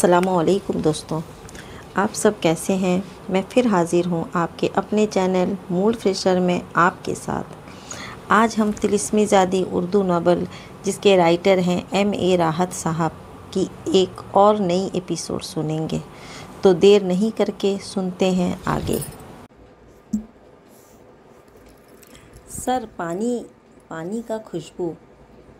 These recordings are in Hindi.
अस्सलामुअलैकुम दोस्तों, आप सब कैसे हैं। मैं फिर हाज़िर हूँ आपके अपने चैनल मूड फ्रेशर में आपके साथ। आज हम तिलिस्मी ज़ादी उर्दू नावल जिसके राइटर हैं M.A. राहत साहब की एक और नई एपिसोड सुनेंगे। तो देर नहीं करके सुनते हैं आगे। सर, पानी का खुशबू,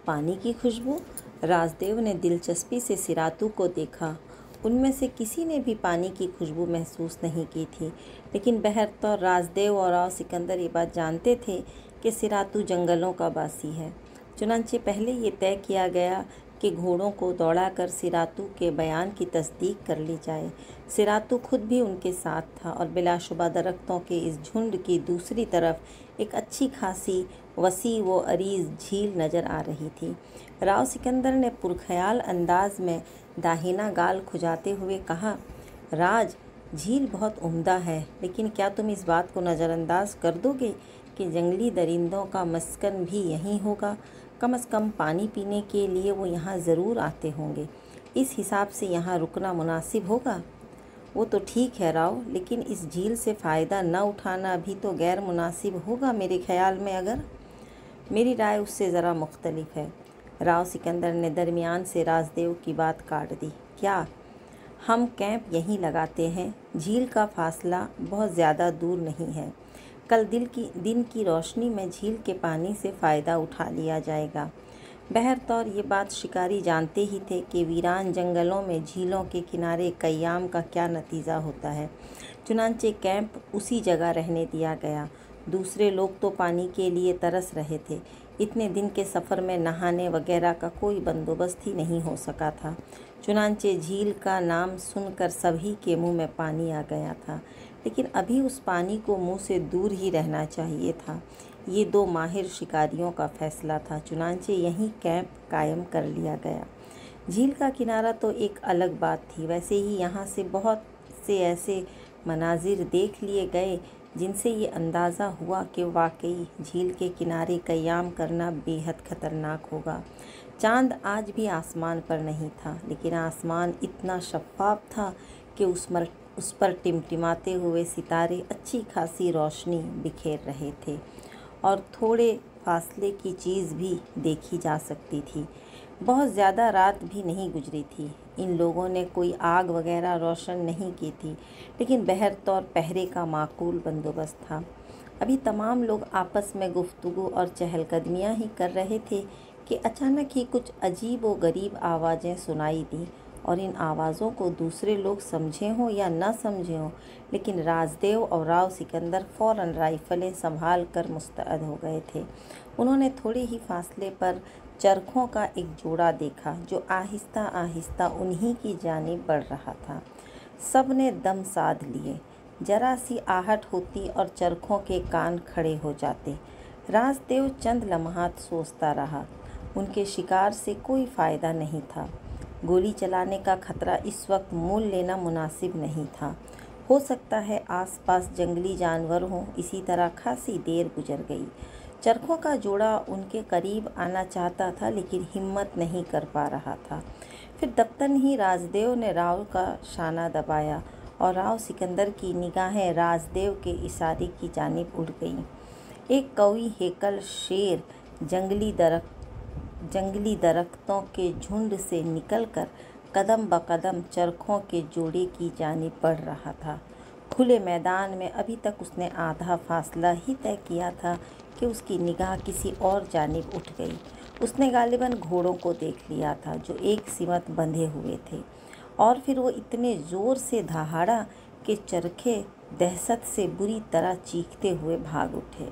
पानी की खुशबू। राजदेव ने दिलचस्पी से सिरातू को देखा। उनमें से किसी ने भी पानी की खुशबू महसूस नहीं की थी, लेकिन बहरतौर राजदेव और राव सिकंदर ये बात जानते थे कि सिरातू जंगलों का बासी है। चुनांचे पहले ये तय किया गया कि घोड़ों को दौड़ाकर सिरातू के बयान की तस्दीक कर ली जाए। सिरातू खुद भी उनके साथ था और बिलाशुबा दरख्तों के इस झुंड की दूसरी तरफ एक अच्छी खासी वसी व अरीज़ झील नज़र आ रही थी। राव सिकंदर ने पुरख्याल अंदाज में दाहिना गाल खुजाते हुए कहा, राज, झील बहुत उम्दा है, लेकिन क्या तुम इस बात को नज़रअंदाज कर दोगे कि जंगली दरिंदों का मस्कन भी यहीं होगा? कम से कम पानी पीने के लिए वो यहाँ ज़रूर आते होंगे। इस हिसाब से यहाँ रुकना मुनासिब होगा। वो तो ठीक है राव, लेकिन इस झील से फ़ायदा न उठाना भी तो गैर मुनासिब होगा मेरे ख्याल में। अगर मेरी राय उससे ज़रा मुख्तलिफ है। राव सिकंदर ने दरमियान से राजदेव की बात काट दी। क्या हम कैंप यहीं लगाते हैं? झील का फासला बहुत ज़्यादा दूर नहीं है। कल दिन की रोशनी में झील के पानी से फ़ायदा उठा लिया जाएगा। बहरतौर ये बात शिकारी जानते ही थे कि वीरान जंगलों में झीलों के किनारे कयाम का क्या नतीजा होता है। चुनांचे कैंप उसी जगह रहने दिया गया। दूसरे लोग तो पानी के लिए तरस रहे थे। इतने दिन के सफ़र में नहाने वगैरह का कोई बंदोबस्त ही नहीं हो सका था। चुनांचे झील का नाम सुनकर सभी के मुंह में पानी आ गया था, लेकिन अभी उस पानी को मुंह से दूर ही रहना चाहिए था। ये दो माहिर शिकारियों का फैसला था। चुनांचे यहीं कैंप कायम कर लिया गया। झील का किनारा तो एक अलग बात थी। वैसे ही यहाँ से बहुत से ऐसे मनाजिर देख लिए गए जिनसे ये अंदाज़ा हुआ कि वाकई झील के किनारे क़याम करना बेहद ख़तरनाक होगा। चाँद आज भी आसमान पर नहीं था, लेकिन आसमान इतना शफ़ाफ था कि उस पर टिमटिमाते हुए सितारे अच्छी खासी रोशनी बिखेर रहे थे और थोड़े फासले की चीज़ भी देखी जा सकती थी। बहुत ज़्यादा रात भी नहीं गुजरी थी। इन लोगों ने कोई आग वगैरह रोशन नहीं की थी, लेकिन बहरतौर पहरे का माकूल बंदोबस्त था। अभी तमाम लोग आपस में गुफ्तगू और चहलकदमियाँ ही कर रहे थे कि अचानक ही कुछ अजीब व गरीब आवाज़ें सुनाई दी, और इन आवाज़ों को दूसरे लोग समझे हों या न समझे हों, लेकिन राजदेव और राव सिकंदर फ़ौरन राइफ़लें संभाल कर मुस्तैद हो गए थे। उन्होंने थोड़े ही फासले पर चरखों का एक जोड़ा देखा जो आहिस्ता आहिस्ता उन्हीं की जानिब बढ़ रहा था। सब ने दम साध लिए। जरा सी आहट होती और चरखों के कान खड़े हो जाते। राजदेव चंद लम्हात सोचता रहा। उनके शिकार से कोई फ़ायदा नहीं था। गोली चलाने का खतरा इस वक्त मोल लेना मुनासिब नहीं था। हो सकता है आसपास जंगली जानवर हों। इसी तरह खासी देर गुजर गई। चरखों का जोड़ा उनके करीब आना चाहता था, लेकिन हिम्मत नहीं कर पा रहा था। फिर दफ्तन ही राजदेव ने राव का शाना दबाया और राव सिकंदर की निगाहें राजदेव के इशारे की जानिब उड़ गईं। एक कौवी हेकल शेर जंगली दरख्तों के झुंड से निकलकर कदम ब कदम चरखों के जोड़े की जानिब बढ़ रहा था। खुले मैदान में अभी तक उसने आधा फासला ही तय किया था कि उसकी निगाह किसी और जानिब उठ गई। उसने गालिबन घोड़ों को देख लिया था जो एक सिमत बंधे हुए थे, और फिर वो इतने ज़ोर से दहाड़ा कि चरखे दहशत से बुरी तरह चीखते हुए भाग उठे।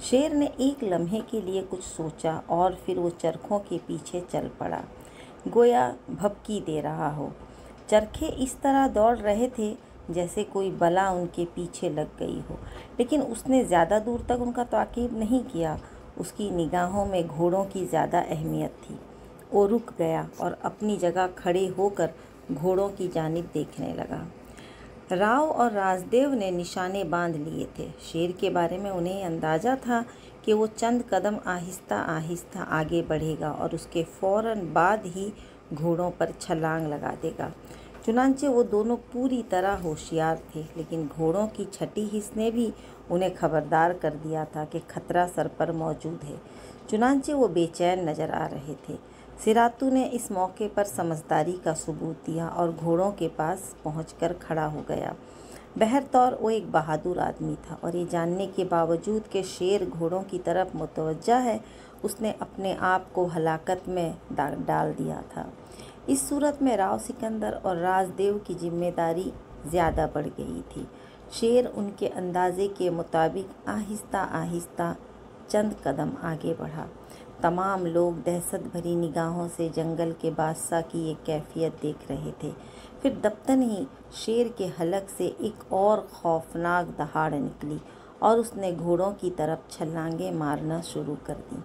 शेर ने एक लम्हे के लिए कुछ सोचा और फिर वो चरखों के पीछे चल पड़ा, गोया भभकी दे रहा हो। चरखे इस तरह दौड़ रहे थे जैसे कोई बला उनके पीछे लग गई हो, लेकिन उसने ज़्यादा दूर तक उनका ताक़ीब नहीं किया। उसकी निगाहों में घोड़ों की ज़्यादा अहमियत थी। वो रुक गया और अपनी जगह खड़े होकर घोड़ों की जानिब देखने लगा। राव और राजदेव ने निशाने बांध लिए थे। शेर के बारे में उन्हें अंदाज़ा था कि वो चंद कदम आहिस्ता आहिस्ता आगे बढ़ेगा और उसके फ़ौरन बाद ही घोड़ों पर छलांग लगा देगा। चुनांचे वो दोनों पूरी तरह होशियार थे, लेकिन घोड़ों की छठी हिस्स ने भी उन्हें खबरदार कर दिया था कि खतरा सर पर मौजूद है। चुनांचे वो बेचैन नजर आ रहे थे। सिरातू ने इस मौके पर समझदारी का सबूत दिया और घोड़ों के पास पहुंचकर खड़ा हो गया। बहरतौर वो एक बहादुर आदमी था और ये जानने के बावजूद कि शेर घोड़ों की तरफ मुतवज्जा है, उसने अपने आप को हलाकत में डाल दिया था। इस सूरत में राव सिकंदर और राजदेव की जिम्मेदारी ज़्यादा बढ़ गई थी। शेर उनके अंदाजे के मुताबिक आहिस्ता आहिस्ता चंद कदम आगे बढ़ा। तमाम लोग दहशत भरी निगाहों से जंगल के बादशाह की ये कैफियत देख रहे थे। फिर दफ्तन ही शेर के हलक से एक और खौफनाक दहाड़ निकली और उसने घोड़ों की तरफ छलांगे मारना शुरू कर दी।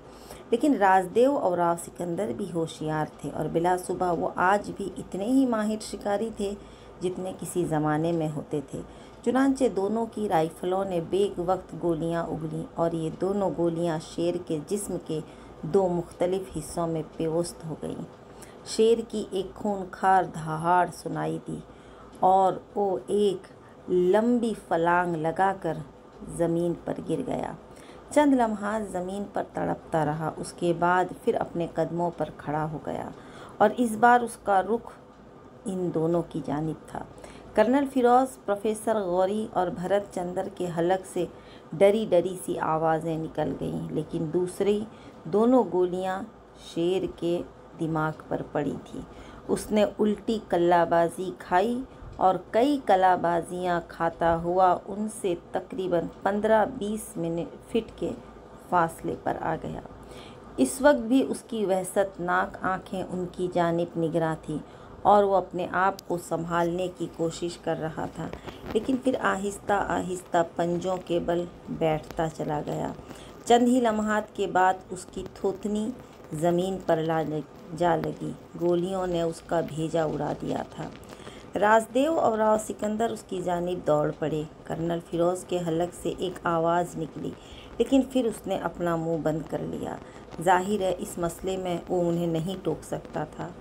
लेकिन राजदेव और राव सिकंदर भी होशियार थे और बिलासुबह वो आज भी इतने ही माहिर शिकारी थे जितने किसी ज़माने में होते थे। चुनांचे दोनों की राइफलों ने बेक वक्त गोलियां उगली और ये दोनों गोलियां शेर के जिस्म के दो मुख्तलिफ हिस्सों में पेवस्त हो गईं। शेर की एक खूंखार दहाड़ सुनाई दी और वो एक लंबी फलांग लगाकर ज़मीन पर गिर गया। चंद लम्हात ज़मीन पर तड़पता रहा, उसके बाद फिर अपने कदमों पर खड़ा हो गया और इस बार उसका रुख इन दोनों की जानिब था। कर्नल फिरोज़, प्रोफेसर गौरी और भरत चंद्र के हलक से डरी डरी सी आवाज़ें निकल गईं, लेकिन दूसरी दोनों गोलियां शेर के दिमाग पर पड़ी थी। उसने उल्टी कल्लाबाजी खाई और कई कलाबाजियाँ खाता हुआ उनसे तकरीबन 15-20 फीट के फासले पर आ गया। इस वक्त भी उसकी वहशतनाक आंखें उनकी जानिब निगरां थीं और वो अपने आप को संभालने की कोशिश कर रहा था, लेकिन फिर आहिस्ता आहिस्ता पंजों के बल बैठता चला गया। चंद ही लम्हात के बाद उसकी थूथनी ज़मीन पर जा लगी। गोलियों ने उसका भेजा उड़ा दिया था। राजदेव और राव सिकंदर उसकी जानिब दौड़ पड़े। कर्नल फिरोज़ के हलक से एक आवाज़ निकली, लेकिन फिर उसने अपना मुंह बंद कर लिया। जाहिर है इस मसले में वो उन्हें नहीं टोक सकता था।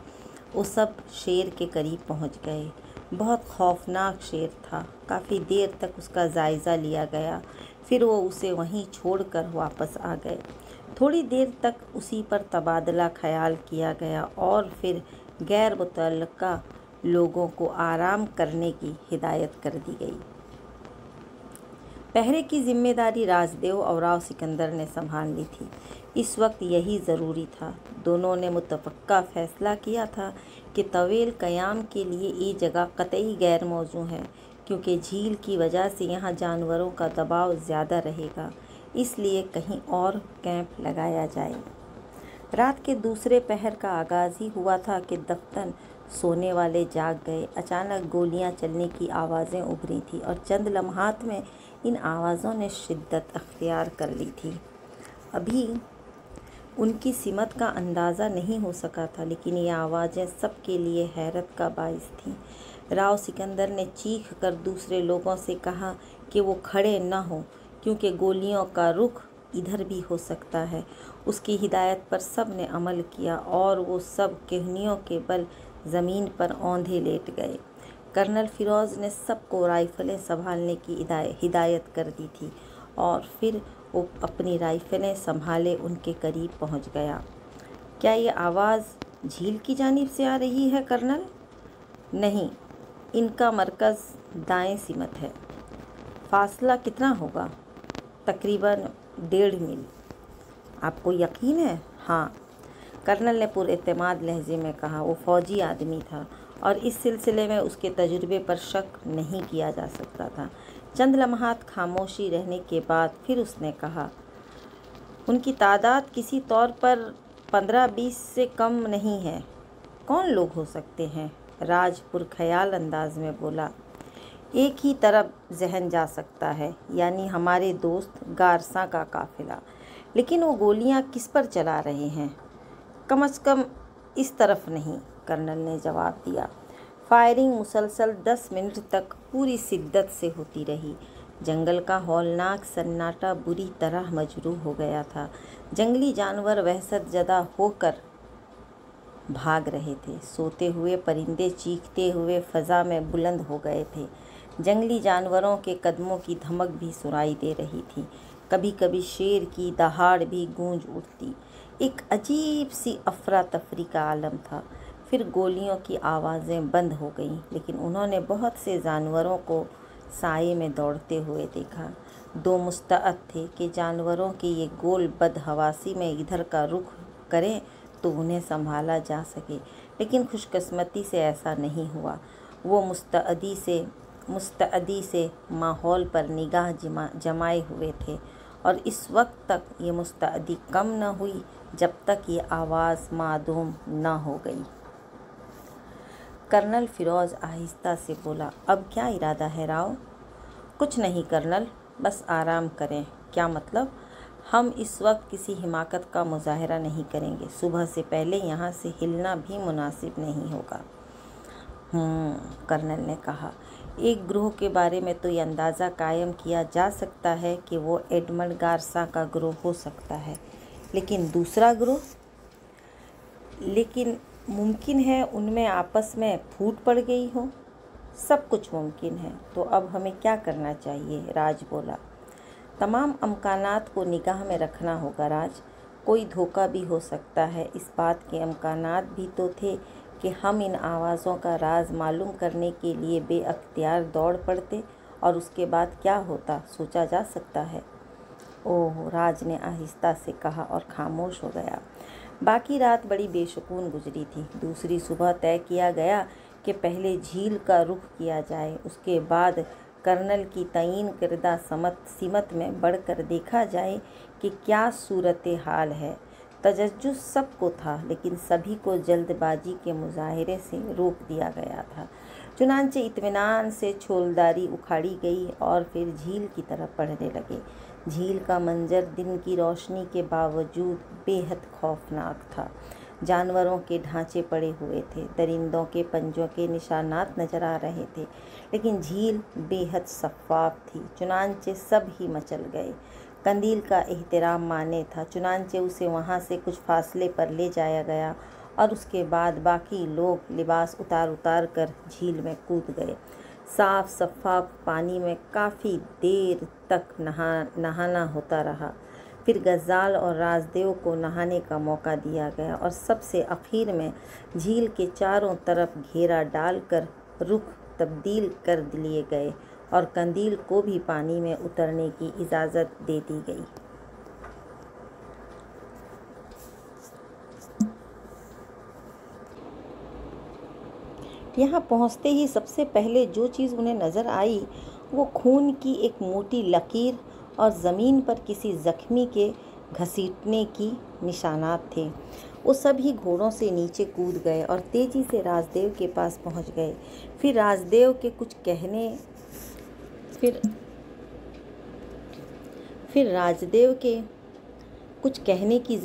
वो सब शेर के करीब पहुंच गए। बहुत खौफनाक शेर था। काफ़ी देर तक उसका जायज़ा लिया गया, फिर वो उसे वहीं छोड़कर वापस आ गए। थोड़ी देर तक उसी पर तबादला ख्याल किया गया और फिर गैर मुतल्लका लोगों को आराम करने की हिदायत कर दी गई। पहरे की जिम्मेदारी राजदेव और राव सिकंदर ने संभाल ली थी। इस वक्त यही ज़रूरी था। दोनों ने मुतफ़क्का फ़ैसला किया था कि तवील क़याम के लिए ये जगह कतई गैर मौजू है, क्योंकि झील की वजह से यहाँ जानवरों का दबाव ज़्यादा रहेगा, इसलिए कहीं और कैंप लगाया जाए। रात के दूसरे पहर का आगाज़ ही हुआ था कि दफ्तन सोने वाले जाग गए। अचानक गोलियां चलने की आवाज़ें उभरी थी और चंद लम्हात में इन आवाज़ों ने शिद्दत अख्तियार कर ली थी। अभी उनकी सिमत का अंदाज़ा नहीं हो सका था, लेकिन ये आवाज़ें सबके लिए हैरत का बाइस थीं। राव सिकंदर ने चीख कर दूसरे लोगों से कहा कि वो खड़े न हों, क्योंकि गोलियों का रुख इधर भी हो सकता है। उसकी हिदायत पर सब ने अमल किया और वो सब कहनियों के बल ज़मीन पर औंधे लेट गए। कर्नल फिरोज़ ने सबको राइफ़लें संभालने की हिदायत कर दी थी और फिर वो अपनी राइफ़लें संभाले उनके करीब पहुंच गया। क्या ये आवाज़ झील की जानिब से आ रही है कर्नल? नहीं, इनका मरकज़ दाएं सिमत है। फासला कितना होगा? तकरीबन 1.5 मील। आपको यकीन है? हाँ, कर्नल ने पुरएतमाद लहजे में कहा। वो फ़ौजी आदमी था और इस सिलसिले में उसके तजुर्बे पर शक नहीं किया जा सकता था। चंद लम्हात खामोशी रहने के बाद फिर उसने कहा, उनकी तादाद किसी तौर पर 15-20 से कम नहीं है। कौन लोग हो सकते हैं? राजपुर ख्याल अंदाज में बोला। एक ही तरफ जहन जा सकता है, यानी हमारे दोस्त गारसा का काफिला। लेकिन वो गोलियां किस पर चला रहे हैं? कम से कम इस तरफ नहीं, कर्नल ने जवाब दिया। फायरिंग मुसलसल 10 मिनट तक पूरी शिद्दत से होती रही। जंगल का हौलनाक सन्नाटा बुरी तरह मजरूह हो गया था। जंगली जानवर वहशत ज़दा होकर भाग रहे थे। सोते हुए परिंदे चीखते हुए फ़ज़ा में बुलंद हो गए थे। जंगली जानवरों के कदमों की धमक भी सुनाई दे रही थी। कभी कभी शेर की दहाड़ भी गूंज उठती। एक अजीब सी अफरा तफरी का आलम था। फिर गोलियों की आवाज़ें बंद हो गईं, लेकिन उन्होंने बहुत से जानवरों को साए में दौड़ते हुए देखा। दो मुस्तअद थे कि जानवरों की ये गोल बदहवासी में इधर का रुख करें तो उन्हें संभाला जा सके, लेकिन खुशकिस्मती से ऐसा नहीं हुआ। वो मुस्तअदी से माहौल पर निगाह जमाए हुए थे, और इस वक्त तक ये मुस्तअदी कम न हुई जब तक ये आवाज़ मादूम न हो गई। कर्नल फिरोज़ आहिस्ता से बोला, अब क्या इरादा है राव? कुछ नहीं कर्नल, बस आराम करें। क्या मतलब? हम इस वक्त किसी हिमाकत का मुजाहरा नहीं करेंगे। सुबह से पहले यहाँ से हिलना भी मुनासिब नहीं होगा। कर्नल ने कहा, एक ग्रोह के बारे में तो ये अंदाज़ा कायम किया जा सकता है कि वो एडमंड गार्सा का ग्रोह हो सकता है, लेकिन दूसरा ग्रोह? लेकिन मुमकिन है उनमें आपस में फूट पड़ गई हो। सब कुछ मुमकिन है। तो अब हमें क्या करना चाहिए? राज बोला, तमाम अमकानात को निगाह में रखना होगा राज। कोई धोखा भी हो सकता है। इस बात के अमकानात भी तो थे कि हम इन आवाज़ों का राज मालूम करने के लिए बेअख्तियार दौड़ पड़ते, और उसके बाद क्या होता सोचा जा सकता है। ओह, राज ने आहिस्ता से कहा और खामोश हो गया। बाकी रात बड़ी बेसुकून गुजरी थी। दूसरी सुबह तय किया गया कि पहले झील का रुख किया जाए, उसके बाद कर्नल की तयीन करदा सिमत में बढ़कर देखा जाए कि क्या सूरत हाल है। तजज्जुस सबको था, लेकिन सभी को जल्दबाजी के मुजाहरे से रोक दिया गया था। चुनांचे इत्मीनान से छोलदारी उखाड़ी गई और फिर झील की तरफ बढ़ने लगे। झील का मंजर दिन की रोशनी के बावजूद बेहद खौफनाक था। जानवरों के ढांचे पड़े हुए थे, दरिंदों के पंजों के निशानात नजर आ रहे थे, लेकिन झील बेहद शफ़ाफ थी। चुनांचे सब ही मचल गए। कंदील का एहतराम माने था, चुनांचे उसे वहाँ से कुछ फासले पर ले जाया गया, और उसके बाद बाकी लोग लिबास उतार कर झील में कूद गए। साफ शफ़ाफ पानी में काफ़ी देर तक नहाना होता रहा। फिर गज़ाल और राजदेव को नहाने का मौका दिया गया, और सबसे आखिर में झील के चारों तरफ घेरा डालकर रुख तब्दील कर लिए गए, और कंदील को भी पानी में उतरने की इजाज़त दे दी गई। यहाँ पहुँचते ही सबसे पहले जो चीज़ उन्हें नज़र आई वो खून की एक मोटी लकीर और ज़मीन पर किसी ज़ख्मी के घसीटने की निशानात थे। वो सभी घोड़ों से नीचे कूद गए और तेज़ी से राजदेव के पास पहुँच गए। फिर राजदेव के कुछ कहने कुछ कहने की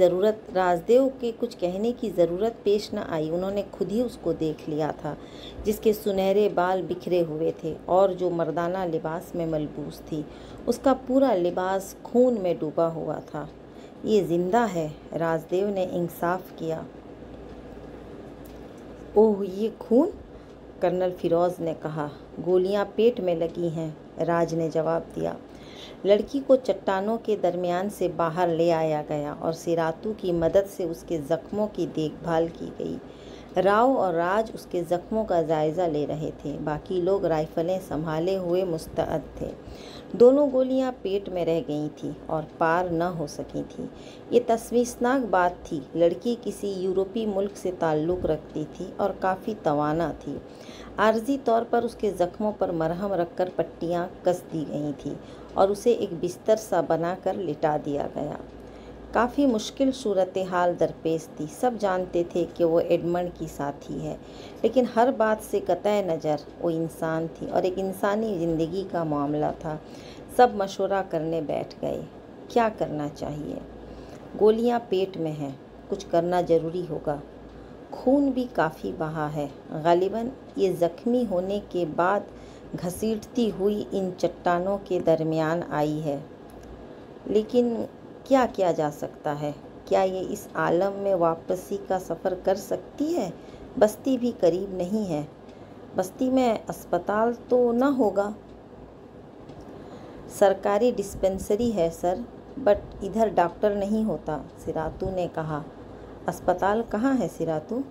ज़रूरत पेश न आई। उन्होंने खुद ही उसको देख लिया था, जिसके सुनहरे बाल बिखरे हुए थे और जो मर्दाना लिबास में मलबूस थी। उसका पूरा लिबास खून में डूबा हुआ था। ये जिंदा है, राजदेव ने इंसाफ किया। ओह, ये खून? कर्नल फिरोज़ ने कहा। गोलियां पेट में लगी हैं, राज ने जवाब दिया। लड़की को चट्टानों के दरमियान से बाहर ले आया गया और सिरातू की मदद से उसके ज़ख्मों की देखभाल की गई। राव और राज उसके ज़ख्मों का जायज़ा ले रहे थे। बाकी लोग राइफ़लें संभाले हुए मुस्तअद थे। दोनों गोलियां पेट में रह गई थीं और पार न हो सकी थीं। ये तशवीशनाक बात थी। लड़की किसी यूरोपीय मुल्क से ताल्लुक़ रखती थी और काफ़ी तवाना थी। आर्जी तौर पर उसके ज़ख्मों पर मरहम रखकर पट्टियाँ कस दी गई थीं और उसे एक बिस्तर सा बनाकर लिटा दिया गया। काफ़ी मुश्किल सूरत हाल दरपेश थी। सब जानते थे कि वो एडमंड की साथी है, लेकिन हर बात से कतई नज़र वो इंसान थी और एक इंसानी ज़िंदगी का मामला था। सब मशवरा करने बैठ गए, क्या करना चाहिए। गोलियां पेट में हैं, कुछ करना ज़रूरी होगा। खून भी काफ़ी बहा है। गालिबन ये ज़ख्मी होने के बाद घसीटती हुई इन चट्टानों के दरमियान आई है। लेकिन क्या किया जा सकता है? क्या ये इस आलम में वापसी का सफ़र कर सकती है? बस्ती भी करीब नहीं है। बस्ती में अस्पताल तो न होगा। सरकारी डिस्पेंसरी है सर, बट इधर डॉक्टर नहीं होता, सिरातू ने कहा। अस्पताल कहाँ है सिरातू?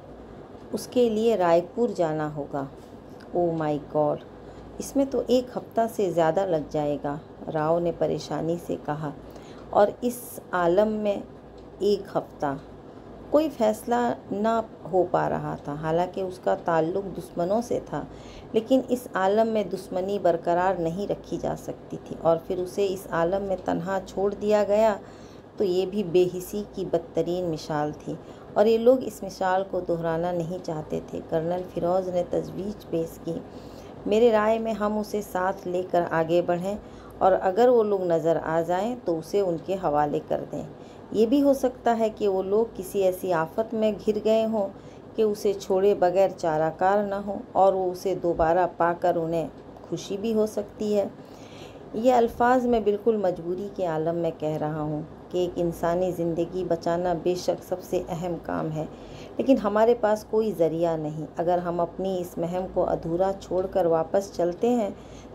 उसके लिए रायपुर जाना होगा। ओ माय गॉड, इसमें तो 1 हफ्ता से ज़्यादा लग जाएगा, राव ने परेशानी से कहा। और इस आलम में 1 हफ्ता? कोई फैसला ना हो पा रहा था। हालांकि उसका ताल्लुक़ दुश्मनों से था, लेकिन इस आलम में दुश्मनी बरकरार नहीं रखी जा सकती थी। और फिर उसे इस आलम में तन्हा छोड़ दिया गया तो ये भी बेहिसी की बदतरीन मिसाल थी, और ये लोग इस मिसाल को दोहराना नहीं चाहते थे। कर्नल फिरोज़ ने तजवीज़ पेश की, मेरे राय में हम उसे साथ लेकर आगे बढ़ें, और अगर वो लोग नज़र आ जाएं तो उसे उनके हवाले कर दें। ये भी हो सकता है कि वो लोग किसी ऐसी आफत में घिर गए हों कि उसे छोड़े बगैर चाराकार न हो, और वो उसे दोबारा पाकर उन्हें खुशी भी हो सकती है। ये अल्फाज मैं बिल्कुल मजबूरी के आलम में कह रहा हूँ कि एक इंसानी ज़िंदगी बचाना बेशक सबसे अहम काम है, लेकिन हमारे पास कोई ज़रिया नहीं। अगर हम अपनी इस मुहिम को अधूरा छोड़कर वापस चलते हैं,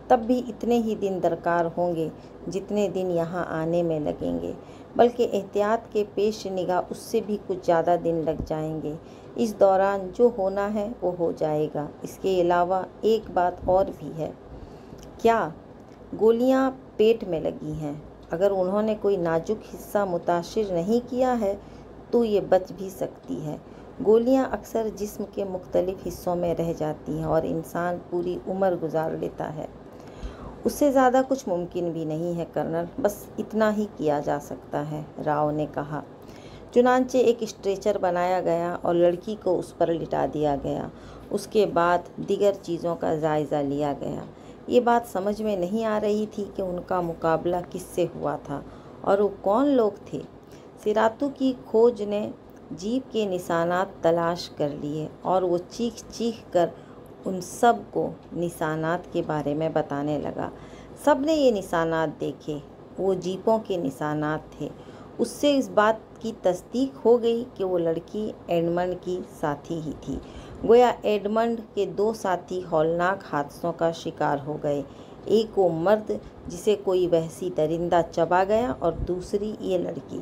तब भी इतने ही दिन दरकार होंगे जितने दिन यहाँ आने में लगेंगे, बल्कि एहतियात के पेश निगाह उससे भी कुछ ज़्यादा दिन लग जाएंगे। इस दौरान जो होना है वो हो जाएगा। इसके अलावा एक बात और भी है। क्या? गोलियां पेट में लगी हैं। अगर उन्होंने कोई नाजुक हिस्सा मुतासिर नहीं किया है तो ये बच भी सकती है। गोलियां अक्सर जिस्म के मुख्तलिफ हिस्सों में रह जाती हैं और इंसान पूरी उम्र गुजार लेता है। उससे ज़्यादा कुछ मुमकिन भी नहीं है कर्नल, बस इतना ही किया जा सकता है, राव ने कहा। चुनांचे एक स्ट्रेचर बनाया गया और लड़की को उस पर लिटा दिया गया। उसके बाद दीगर चीज़ों का जायज़ा लिया गया। ये बात समझ में नहीं आ रही थी कि उनका मुकाबला किससे हुआ था और वो कौन लोग थे। सिरातू की खोज ने जीप के निशानात तलाश कर लिए और वो चीख चीख कर उन सब को निशानात के बारे में बताने लगा। सब ने ये निशानात देखे, वो जीपों के निशानात थे। उससे इस बात की तस्दीक हो गई कि वो लड़की एडमंड की साथी ही थी। गोया एडमंड के 2 साथी हौलनाक हादसों का शिकार हो गए। एक वो मर्द जिसे कोई वहशी दरिंदा चबा गया और दूसरी ये लड़की।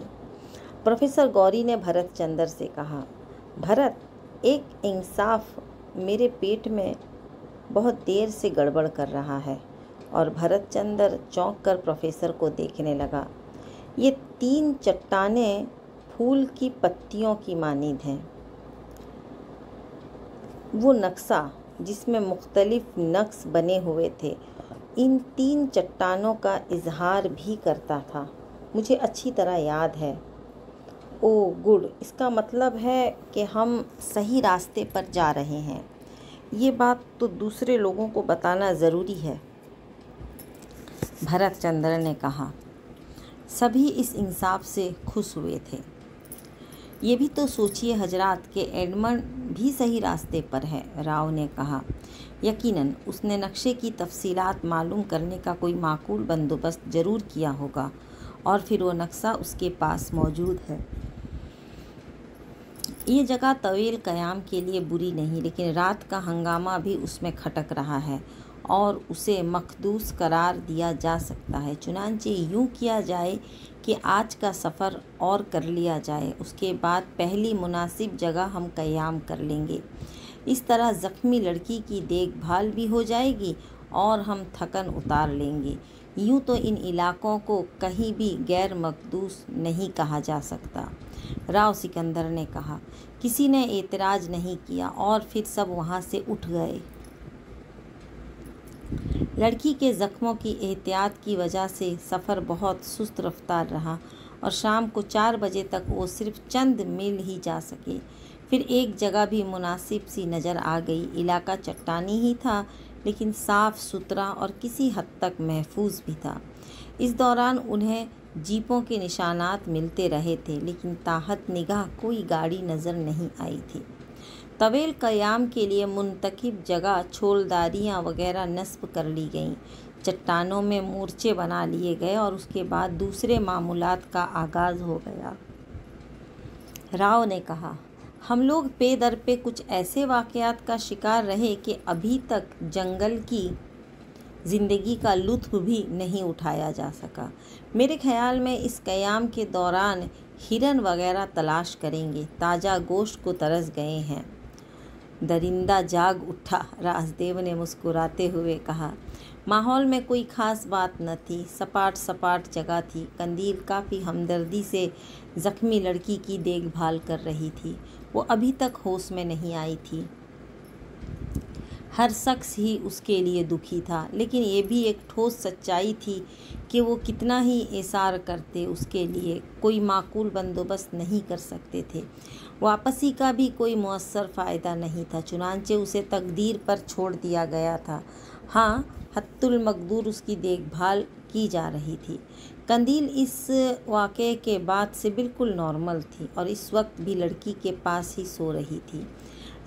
प्रोफेसर गौरी ने भरत चंद्र से कहा, भरत, एक इंसाफ मेरे पेट में बहुत देर से गड़बड़ कर रहा है। और भरत चंद्र चौंक कर प्रोफेसर को देखने लगा। ये 3 चट्टानें फूल की पत्तियों की मानींद हैं। वो नक्शा जिसमें मुख्तलिफ नक्श बने हुए थे इन 3 चट्टानों का इजहार भी करता था। मुझे अच्छी तरह याद है। ओह गुड, इसका मतलब है कि हम सही रास्ते पर जा रहे हैं। ये बात तो दूसरे लोगों को बताना ज़रूरी है, भरत चंद्र ने कहा। सभी इस इंसाफ से खुश हुए थे। ये भी तो सोचिए हजरात कि एडमंड भी सही रास्ते पर है, राव ने कहा। यकीनन उसने नक्शे की तफसीलात मालूम करने का कोई माकूल बंदोबस्त ज़रूर किया होगा और फिर वो नक्शा उसके पास मौजूद है। ये जगह तवील क़याम के लिए बुरी नहीं, लेकिन रात का हंगामा भी उसमें खटक रहा है और उसे मखदूस करार दिया जा सकता है। चुनांचे यूँ किया जाए कि आज का सफ़र और कर लिया जाए, उसके बाद पहली मुनासिब जगह हम क़याम कर लेंगे। इस तरह ज़ख्मी लड़की की देखभाल भी हो जाएगी और हम थकन उतार लेंगे। यूँ तो इन इलाकों को कहीं भी गैर मकदूस नहीं कहा जा सकता, राव सिकंदर ने कहा। किसी ने एतराज़ नहीं किया और फिर सब वहाँ से उठ गए। लड़की के ज़ख्मों की एहतियात की वजह से सफ़र बहुत सुस्त रफ्तार रहा और शाम को 4 बजे तक वो सिर्फ चंद मील ही जा सके। फिर एक जगह भी मुनासिब सी नज़र आ गई। इलाका चट्टानी ही था, लेकिन साफ़ सुथरा और किसी हद तक महफूज भी था। इस दौरान उन्हें जीपों के निशानात मिलते रहे थे, लेकिन ताहत निगाह कोई गाड़ी नज़र नहीं आई थी। तवील क़याम के लिए मुंतखब जगह छोलदारियाँ वगैरह नस्ब कर ली गईं। चट्टानों में मोर्चे बना लिए गए और उसके बाद दूसरे मामूलात का आगाज़ हो गया। राव ने कहा, हम लोग पे दर पे कुछ ऐसे वाक़यात का शिकार रहे कि अभी तक जंगल की ज़िंदगी का लुत्फ़ भी नहीं उठाया जा सका। मेरे ख़्याल में इस क़याम के दौरान हिरन वगैरह तलाश करेंगे। ताज़ा गोश्त को तरस गए हैं। दरिंदा जाग उठा, राजदेव ने मुस्कुराते हुए कहा। माहौल में कोई ख़ास बात न थी। सपाट सपाट जगह थी। कंदील काफ़ी हमदर्दी से ज़ख्मी लड़की की देखभाल कर रही थी। वो अभी तक होश में नहीं आई थी। हर शख्स ही उसके लिए दुखी था, लेकिन ये भी एक ठोस सच्चाई थी कि वो कितना ही एसार करते, उसके लिए कोई माकूल बंदोबस्त नहीं कर सकते थे। वापसी का भी कोई मुअस्सर फ़ायदा नहीं था, चुनांचे उसे तकदीर पर छोड़ दिया गया था। हाँ, हत्तुल मकदूर उसकी देखभाल की जा रही थी। कंदील इस वाक़े के बाद से बिल्कुल नॉर्मल थी और इस वक्त भी लड़की के पास ही सो रही थी।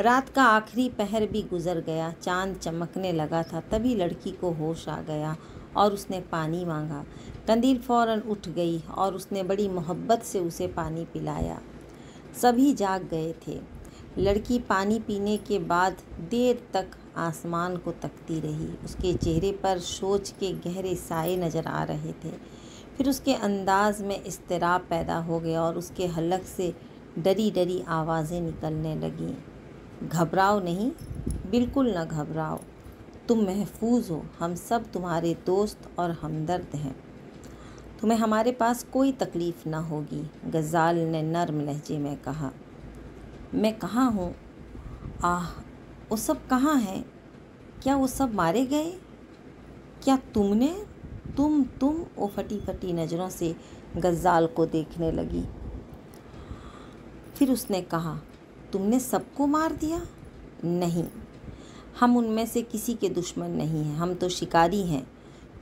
रात का आखिरी पहर भी गुजर गया। चांद चमकने लगा था। तभी लड़की को होश आ गया और उसने पानी मांगा। कंदील फ़ौरन उठ गई और उसने बड़ी मोहब्बत से उसे पानी पिलाया। सभी जाग गए थे। लड़की पानी पीने के बाद देर तक आसमान को तकती रही। उसके चेहरे पर सोच के गहरे साए नज़र आ रहे थे। फिर उसके अंदाज में इज़्तिराब पैदा हो गया और उसके हलक से डरी डरी आवाज़ें निकलने लगीं। घबराओ नहीं, बिल्कुल न घबराओ, तुम महफूज हो। हम सब तुम्हारे दोस्त और हमदर्द हैं। तुम्हें हमारे पास कोई तकलीफ़ ना होगी, गज़ाल ने नर्म लहजे में कहा। मैं कहाँ हूँ? आह, वो सब कहाँ हैं? क्या वो सब मारे गए? क्या तुमने? तुम वो फटी फटी नज़रों से गज़ाल को देखने लगी। फिर उसने कहा, तुमने सबको मार दिया? नहीं, हम उनमें से किसी के दुश्मन नहीं हैं। हम तो शिकारी हैं।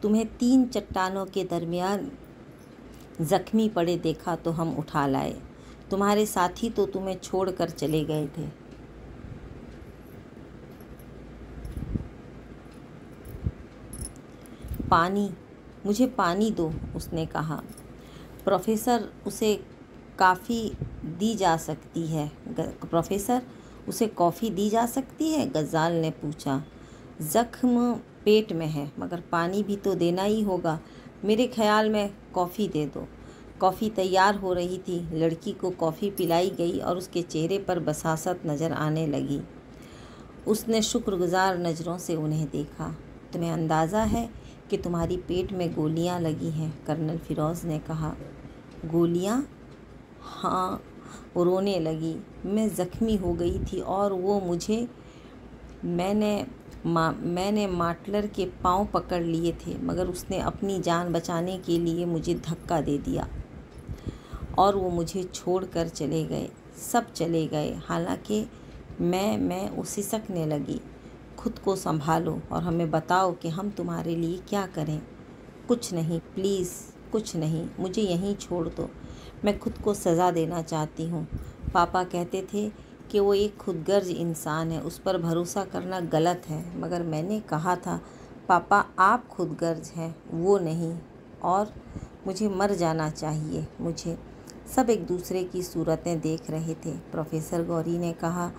तुम्हें 3 चट्टानों के दरमियान ज़ख्मी पड़े देखा तो हम उठा लाए। तुम्हारे साथी तो तुम्हें छोड़कर चले गए थे। पानी, मुझे पानी दो, उसने कहा। प्रोफेसर, उसे कॉफ़ी दी जा सकती है? प्रोफेसर, उसे कॉफ़ी दी जा सकती है? गज़ाल ने पूछा। ज़ख्म पेट में है, मगर पानी भी तो देना ही होगा। मेरे ख़्याल में कॉफ़ी दे दो। कॉफ़ी तैयार हो रही थी। लड़की को कॉफ़ी पिलाई गई और उसके चेहरे पर बसासत नज़र आने लगी। उसने शुक्रगुजार नज़रों से उन्हें देखा। तुम्हें अंदाज़ा है कि तुम्हारी पेट में गोलियां लगी हैं? कर्नल फ़िरोज़ ने कहा। गोलियां? हाँ, वो रोने लगी। मैं ज़ख्मी हो गई थी और वो मुझे मैंने माटलर के पाँव पकड़ लिए थे, मगर उसने अपनी जान बचाने के लिए मुझे धक्का दे दिया और वो मुझे छोड़कर चले गए। सब चले गए। हालांकि मैं वो सिसकने लगी। खुद को संभालो और हमें बताओ कि हम तुम्हारे लिए क्या करें। कुछ नहीं, प्लीज़, कुछ नहीं, मुझे यहीं छोड़ दो। मैं खुद को सज़ा देना चाहती हूँ। पापा कहते थे कि वो एक खुदगर्ज इंसान है, उस पर भरोसा करना गलत है, मगर मैंने कहा था पापा आप खुदगर्ज हैं, वो नहीं, और मुझे मर जाना चाहिए। मुझे सब एक दूसरे की सूरतें देख रहे थे। प्रोफेसर गौरी ने कहा,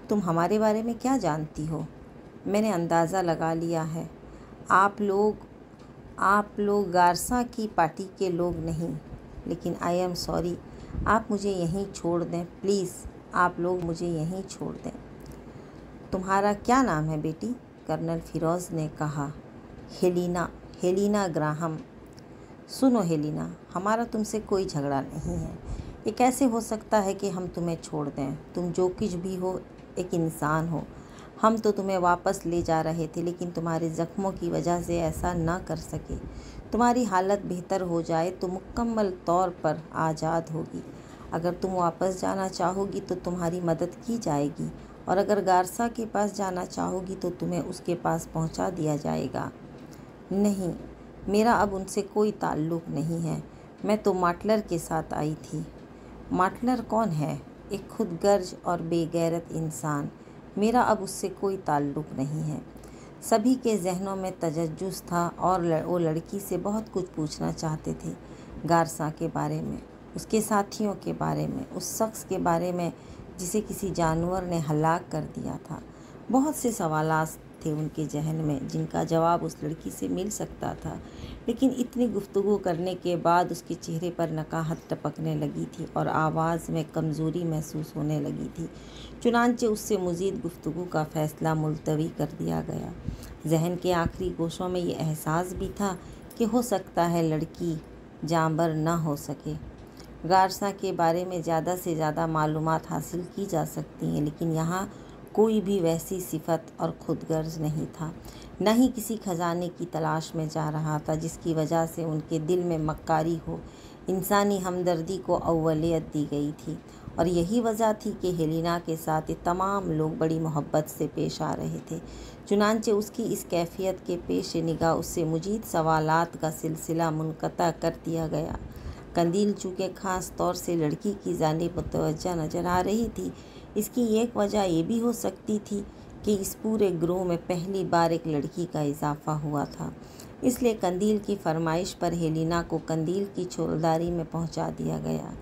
तुम हमारे बारे में क्या जानती हो? मैंने अंदाज़ा लगा लिया है। आप लोग गारसा की पार्टी के लोग नहीं, लेकिन आई एम सॉरी। आप मुझे यहीं छोड़ दें, प्लीज़, आप लोग मुझे यहीं छोड़ दें। तुम्हारा क्या नाम है बेटी? कर्नल फ़िरोज़ ने कहा। Helena Graham. सुनो हेलिना, हमारा तुमसे कोई झगड़ा नहीं है। ये कैसे हो सकता है कि हम तुम्हें छोड़ दें? तुम जो कुछ भी हो, एक इंसान हो। हम तो तुम्हें वापस ले जा रहे थे, लेकिन तुम्हारे ज़ख्मों की वजह से ऐसा ना कर सके। तुम्हारी हालत बेहतर हो जाए तो मुकम्मल तौर पर आज़ाद होगी। अगर तुम वापस जाना चाहोगी तो तुम्हारी मदद की जाएगी, और अगर गारसा के पास जाना चाहोगी तो तुम्हें उसके पास पहुंचा दिया जाएगा। नहीं, मेरा अब उनसे कोई ताल्लुक़ नहीं है। मैं तो माटलर के साथ आई थी। माटलर कौन है? एक खुदगर्ज और बेगैरत इंसान। मेरा अब उससे कोई ताल्लुक़ नहीं है। सभी के जहनों में तजस्सुस था और वो लड़की से बहुत कुछ पूछना चाहते थे गारसा के बारे में। उसके साथियों के बारे में, उस शख्स के बारे में जिसे किसी जानवर ने हलाक कर दिया था। बहुत से सवालात थे उनके जहन में जिनका जवाब उस लड़की से मिल सकता था, लेकिन इतनी गुफ्तगू करने के बाद उसके चेहरे पर नकाहत टपकने लगी थी और आवाज़ में कमज़ोरी महसूस होने लगी थी। चुनांचे उससे मज़ीद गुफ्तगू का फ़ैसला मुलतवी कर दिया गया। जहन के आखिरी गोशों में ये एहसास भी था कि हो सकता है लड़की जांबर ना हो सके। गारसा के बारे में ज़्यादा से ज़्यादा मालूमात हासिल की जा सकती हैं, लेकिन यहाँ कोई भी वैसी सिफत और खुदगर्ज नहीं था, न ही किसी खजाने की तलाश में जा रहा था जिसकी वजह से उनके दिल में मक्कारी हो। इंसानी हमदर्दी को अव्वलियत दी गई थी और यही वजह थी कि हेलिना के साथ ये तमाम लोग बड़ी मोहब्बत से पेश आ रहे थे। चुनांचे उसकी इस कैफियत के पेश निगाह उससे मुजीद सवालात का सिलसिला मुनक़ता कर दिया गया। कंदील चूँकि ख़ास तौर से लड़की की जानिब मुतवज्जा नज़र आ रही थी, इसकी एक वजह ये भी हो सकती थी कि इस पूरे ग्रोह में पहली बार एक लड़की का इजाफा हुआ था। इसलिए कंदील की फरमाइश पर हेलिना को कंदील की छोलदारी में पहुंचा दिया गया।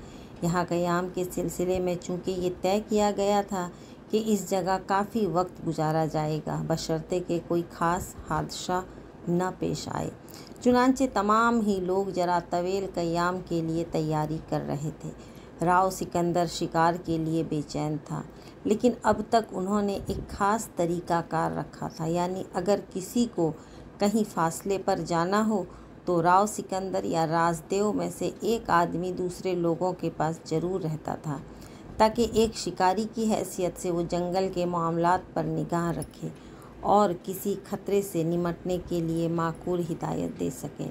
यहाँ क़याम के सिलसिले में चूँकि ये तय किया गया था कि इस जगह काफ़ी वक्त गुजारा जाएगा, बशर्ते कि कोई ख़ास हादसा न पेश आए। चुनांचे तमाम ही लोग जरा तवील क़याम के लिए तैयारी कर रहे थे। राव सिकंदर शिकार के लिए बेचैन था, लेकिन अब तक उन्होंने एक ख़ास तरीक़ाकार रखा था, यानी अगर किसी को कहीं फासले पर जाना हो तो राव सिकंदर या राजदेव में से एक आदमी दूसरे लोगों के पास ज़रूर रहता था, ताकि एक शिकारी की हैसियत से वो जंगल के मामलात पर निगाह रखे और किसी खतरे से निमटने के लिए माकूल हिदायत दे सके।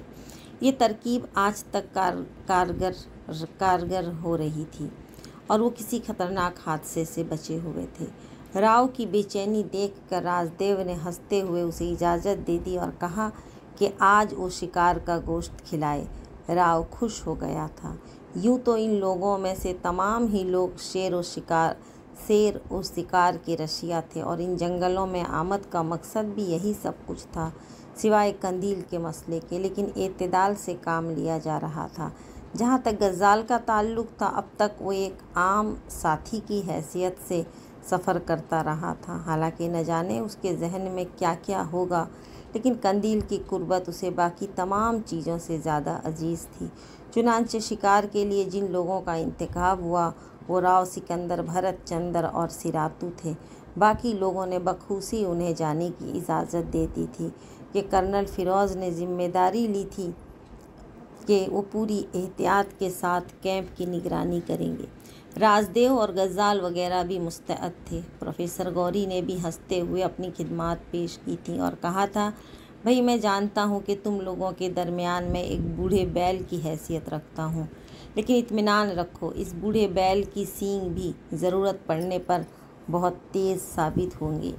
ये तरकीब आज तक कारगर हो रही थी और वो किसी खतरनाक हादसे से बचे हुए थे। राव की बेचैनी देखकर राजदेव ने हंसते हुए उसे इजाज़त दे दी और कहा कि आज वो शिकार का गोश्त खिलाए। राव खुश हो गया था। यूँ तो इन लोगों में से तमाम ही लोग शेर और शिकार के रशिया थे और इन जंगलों में आमद का मकसद भी यही सब कुछ था, सिवाय कंदील के मसले के। लेकिन एतदाल से काम लिया जा रहा था। जहाँ तक गज़ाल का ताल्लुक़ था, अब तक वो एक आम साथी की हैसियत से सफ़र करता रहा था। हालांकि न जाने उसके जहन में क्या क्या होगा, लेकिन कंदील की कुर्बत उसे बाकी तमाम चीज़ों से ज़्यादा अजीज़ थी। चुनांचे शिकार के लिए जिन लोगों का इंतखाब हुआ वो राव सिकंदर, भरत चंद्र और सिरातू थे। बाकी लोगों ने बखूसी उन्हें जाने की इजाज़त दे दी थी कि कर्नल फ़िरोज़ ने ज़िम्मेदारी ली थी कि वो पूरी एहतियात के साथ कैंप की निगरानी करेंगे। राजदेव और गज़ाल वगैरह भी मुस्तैद थे। प्रोफेसर गौरी ने भी हंसते हुए अपनी खिदमत पेश की थी और कहा था, भाई मैं जानता हूँ कि तुम लोगों के दरमियान में एक बूढ़े बैल की हैसियत रखता हूँ, लेकिन इत्मीनान रखो, इस बूढ़े बैल की सींग भी ज़रूरत पड़ने पर बहुत तेज़ साबित होंगे।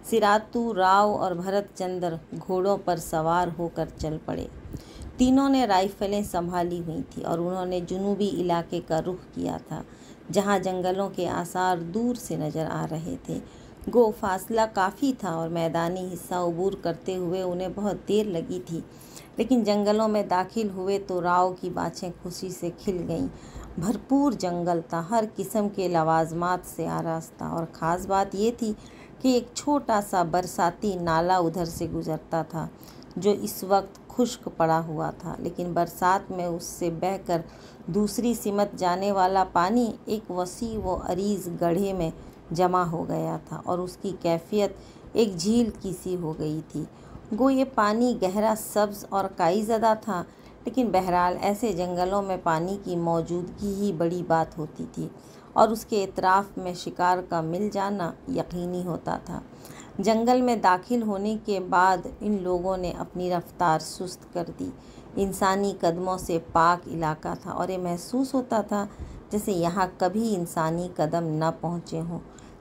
सिरातू, राव और भरत चंद्र घोड़ों पर सवार होकर चल पड़े। तीनों ने राइफ़लें संभाली हुई थी और उन्होंने जुनूबी इलाके का रुख किया था, जहाँ जंगलों के आसार दूर से नज़र आ रहे थे। गो फासला काफ़ी था और मैदानी हिस्सा अबूर करते हुए उन्हें बहुत देर लगी थी, लेकिन जंगलों में दाखिल हुए तो राव की बाँछें खुशी से खिल गईं। भरपूर जंगल था, हर किस्म के लवाजमात से आरास्ता, और ख़ास बात ये थी कि एक छोटा सा बरसाती नाला उधर से गुज़रता था, जो इस वक्त खुश्क पड़ा हुआ था, लेकिन बरसात में उससे बहकर दूसरी सिमत जाने वाला पानी एक वसी व अरीज़ गड्ढे में जमा हो गया था और उसकी कैफियत एक झील की सी हो गई थी। गो ये पानी गहरा, सब्ज़ और काईज़दा था, लेकिन बहरहाल ऐसे जंगलों में पानी की मौजूदगी ही बड़ी बात होती थी और उसके इतराफ़ में शिकार का मिल जाना यकीनी होता था। जंगल में दाखिल होने के बाद इन लोगों ने अपनी रफ्तार सुस्त कर दी। इंसानी कदमों से पाक इलाका था और ये महसूस होता था जैसे यहाँ कभी इंसानी कदम न पहुँचे हों।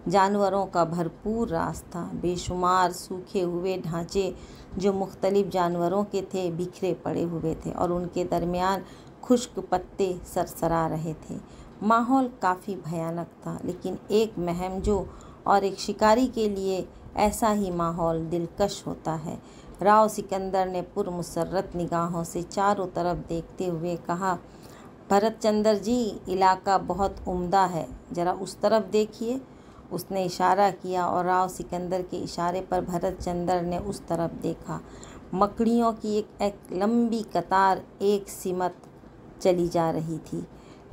जानवरों का भरपूर रास्ता, बेशुमार सूखे हुए ढांचे जो मुख्तलिफ जानवरों के थे बिखरे पड़े हुए थे और उनके दरमियान खुश्क पत्ते सरसरा रहे थे। माहौल काफ़ी भयानक था, लेकिन एक महमजो और एक शिकारी के लिए ऐसा ही माहौल दिलकश होता है। राव सिकंदर ने पुरमुसर्रत निगाहों से चारों तरफ देखते हुए कहा, भरत चंद्र जी, इलाका बहुत उम्दा है, ज़रा उस तरफ देखिए। उसने इशारा किया और राव सिकंदर के इशारे पर भरत चंद्र ने उस तरफ देखा। मकड़ियों की एक लंबी कतार एक सिमत चली जा रही थी,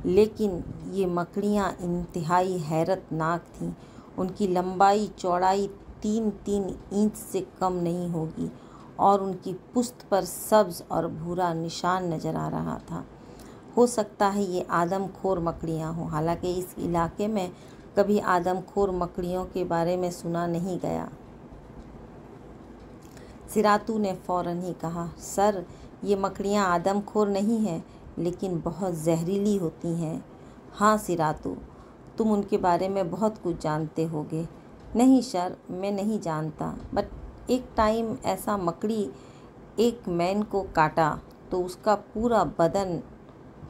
लेकिन ये मकड़ियाँ इंतहाई हैरतनाक थीं। उनकी लंबाई चौड़ाई 3-3 इंच से कम नहीं होगी और उनकी पुश्त पर सब्ज़ और भूरा निशान नज़र आ रहा था। हो सकता है ये आदमखोर मकड़ियाँ हों। हालांकि इस इलाके में कभी आदमखोर मकड़ियों के बारे में सुना नहीं गया। सिरातू ने फ़ौरन ही कहा, सर, ये मकड़ियाँ आदमखोर नहीं हैं, लेकिन बहुत जहरीली होती हैं। हाँ सिरातू, तुम उनके बारे में बहुत कुछ जानते होगे। नहीं सर, मैं नहीं जानता, बट एक टाइम ऐसा मकड़ी एक मैन को काटा तो उसका पूरा बदन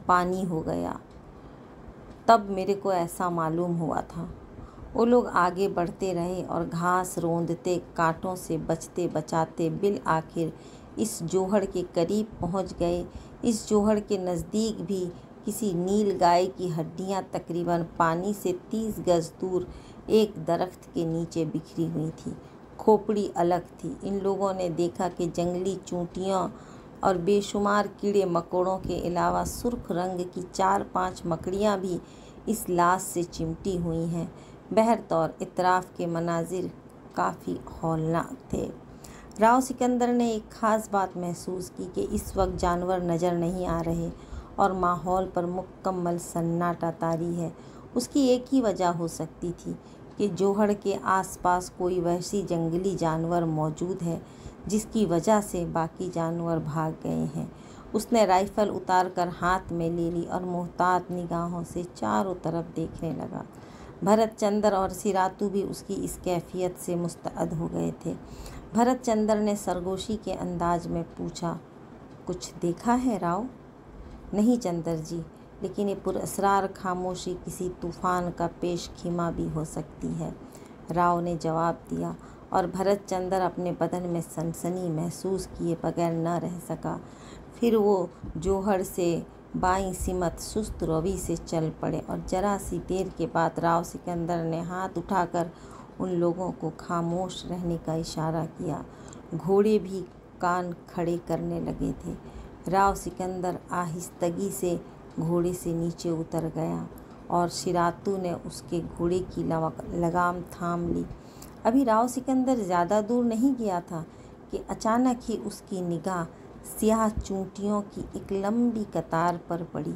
पानी हो गया, तब मेरे को ऐसा मालूम हुआ था। वो लोग आगे बढ़ते रहे और घास रोंदते, कांटों से बचते बचाते बिल आखिर इस जोहड़ के करीब पहुंच गए। इस जोहड़ के नज़दीक भी किसी नील गाय की हड्डियां तकरीबन पानी से 30 गज दूर एक दरख्त के नीचे बिखरी हुई थी। खोपड़ी अलग थी। इन लोगों ने देखा कि जंगली चूंटियों और बेशुमार कीड़े मकोड़ों के अलावा सुर्ख रंग की 4-5 मकड़ियाँ भी इस लाश से चिमटी हुई हैं। बहरतौर इतराफ़ के मनाजिर काफ़ी हौलनाक थे। राव सिकंदर ने एक ख़ास बात महसूस की कि इस वक्त जानवर नज़र नहीं आ रहे और माहौल पर मुकम्मल सन्नाटा तारी है। उसकी एक ही वजह हो सकती थी कि जोहड़ के आसपास कोई वहशी जंगली जानवर मौजूद है, जिसकी वजह से बाकी जानवर भाग गए हैं। उसने राइफ़ल उतार कर हाथ में ले ली और मुहतात निगाहों से चारों तरफ देखने लगा। भरत चंद्र और सिरातू भी उसकी इस कैफियत से मुस्तअद हो गए थे। भरत चंद्र ने सरगोशी के अंदाज में पूछा, कुछ देखा है राव? नहीं चंद्र जी, लेकिन ये पुरअसरार खामोशी किसी तूफ़ान का पेश खीमा भी हो सकती है, राव ने जवाब दिया। और भरत चंद्र अपने बदन में सनसनी महसूस किए बगैर न रह सका। फिर वो जोहड़ से बाईं सिमत सुस्त रवि से चल पड़े और जरा सी देर के बाद राव सिकंदर ने हाथ उठाकर उन लोगों को खामोश रहने का इशारा किया। घोड़े भी कान खड़े करने लगे थे। राव सिकंदर आहिस्तगी से घोड़े से नीचे उतर गया और सिरातू ने उसके घोड़े की लगाम थाम ली। अभी राव सिकंदर ज़्यादा दूर नहीं गया था कि अचानक ही उसकी निगाह स्याह चूंटियों की एक लंबी कतार पर पड़ी,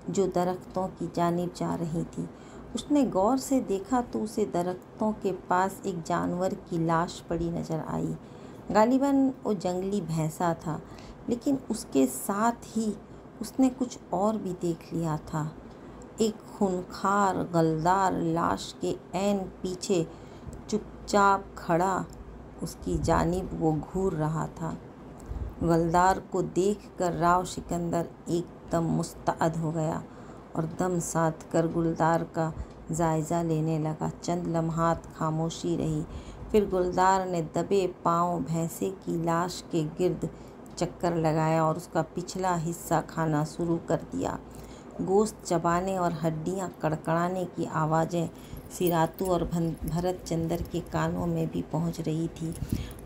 जो दरख्तों की जानिब जा रही थी। उसने गौर से देखा तो उसे दरख्तों के पास एक जानवर की लाश पड़ी नज़र आई। गालिबन वो जंगली भैंसा था, लेकिन उसके साथ ही उसने कुछ और भी देख लिया था। एक खूंखार गलदार लाश के ऐन पीछे चुपचाप खड़ा उसकी जानिब वो घूर रहा था। गलदार को देखकर राव सिकंदर एकदम मुस्तअद हो गया और दम साध कर गुलदार का जायज़ा लेने लगा। चंद लम्हात खामोशी रही, फिर गुलदार ने दबे पांव भैंसे की लाश के गिर्द चक्कर लगाया और उसका पिछला हिस्सा खाना शुरू कर दिया। गोश्त चबाने और हड्डियां कड़कड़ाने की आवाज़ें सिरातू और भरत चंद्र के कानों में भी पहुंच रही थी।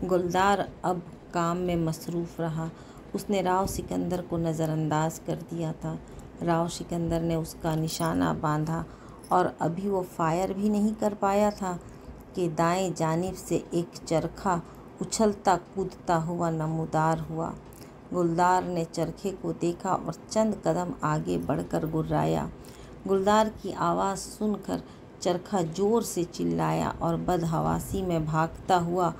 गुलदार अब काम में मसरूफ़ रहा। उसने राव सिकंदर को नज़रअंदाज कर दिया था। राव सिकंदर ने उसका निशाना बांधा और अभी वो फायर भी नहीं कर पाया था कि दाएं जानिब से एक चरखा उछलता कूदता हुआ नमूदार हुआ। गुलदार ने चरखे को देखा और चंद कदम आगे बढ़कर गुर्राया। गुलदार की आवाज़ सुनकर चरखा ज़ोर से चिल्लाया और बदहवासी में भागता हुआ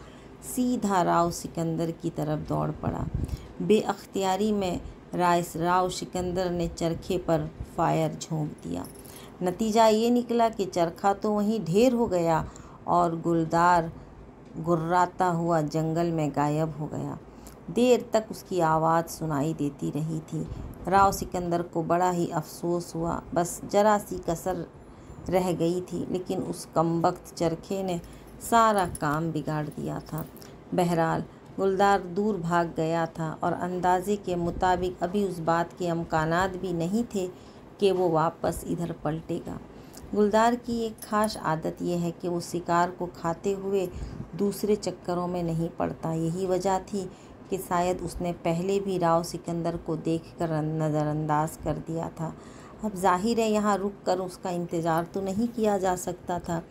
सीधा राव सिकंदर की तरफ दौड़ पड़ा। बेअख्तियारी में राव सिकंदर ने चरखे पर फायर झोंक दिया। नतीजा ये निकला कि चरखा तो वहीं ढेर हो गया और गुलदार गुर्राता हुआ जंगल में गायब हो गया। देर तक उसकी आवाज़ सुनाई देती रही थी। राव सिकंदर को बड़ा ही अफसोस हुआ। बस जरा सी कसर रह गई थी, लेकिन उस कमबख्त चरखे ने सारा काम बिगाड़ दिया था। बहरहाल गुलदार दूर भाग गया था और अंदाजे के मुताबिक अभी उस बात के अमकानात भी नहीं थे कि वो वापस इधर पलटेगा। गुलदार की एक खास आदत यह है कि वो शिकार को खाते हुए दूसरे चक्करों में नहीं पड़ता। यही वजह थी कि शायद उसने पहले भी राव सिकंदर को देखकर नज़रअंदाज कर दिया था। अब जाहिर है यहाँ रुककर उसका इंतज़ार तो नहीं किया जा सकता था।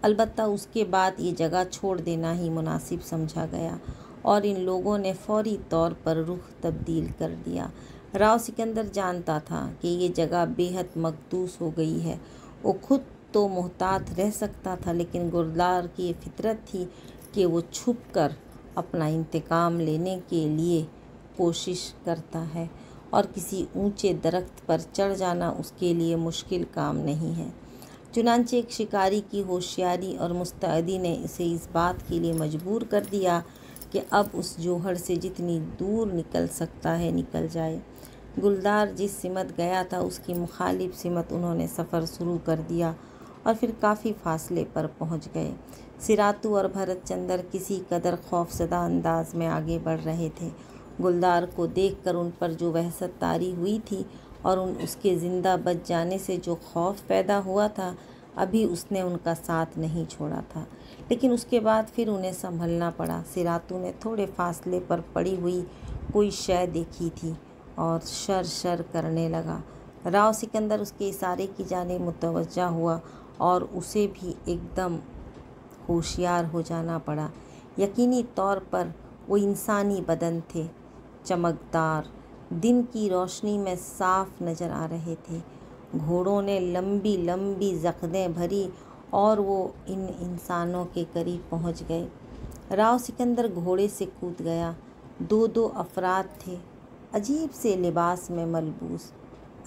अलबत्ता उसके बाद ये जगह छोड़ देना ही मुनासिब समझा गया और इन लोगों ने फौरी तौर पर रुख तब्दील कर दिया। राव सिकंदर जानता था कि ये जगह बेहद मकदूस हो गई है। वो खुद तो मोहतात रह सकता था, लेकिन गुलदार की ये फितरत थी कि वो छुपकर अपना इंतकाम लेने के लिए कोशिश करता है और किसी ऊंचे दरख्त पर चढ़ जाना उसके लिए मुश्किल काम नहीं है। चुनांचे एक शिकारी की होशियारी और मुस्तैदी ने इसे इस बात के लिए मजबूर कर दिया कि अब उस जोहड़ से जितनी दूर निकल सकता है निकल जाए। गुलदार जिस सिमत गया था उसकी मुखालिफ सिमत उन्होंने सफ़र शुरू कर दिया और फिर काफ़ी फासले पर पहुंच गए। सिरातू और भरतचंद्र किसी कदर खौफजदा अंदाज में आगे बढ़ रहे थे। गुलदार को देखकर उन पर जो वहशत तारी हुई थी और उसके ज़िंदा बच जाने से जो खौफ पैदा हुआ था, अभी उसने उनका साथ नहीं छोड़ा था। लेकिन उसके बाद फिर उन्हें संभलना पड़ा। सिरातू ने थोड़े फासले पर पड़ी हुई कोई शय देखी थी और शर शर करने लगा। राव सिकंदर उसके इशारे की जानिब मुतवज्जा हुआ और उसे भी एकदम होशियार हो जाना पड़ा। यकीनी तौर पर वो इंसानी बदन थे, चमकदार, दिन की रोशनी में साफ नज़र आ रहे थे। घोड़ों ने लंबी लंबी जख्दें भरी और वो इन इंसानों के करीब पहुंच गए। राव सिकंदर घोड़े से कूद गया। दो अफराद थे, अजीब से लिबास में मलबूस,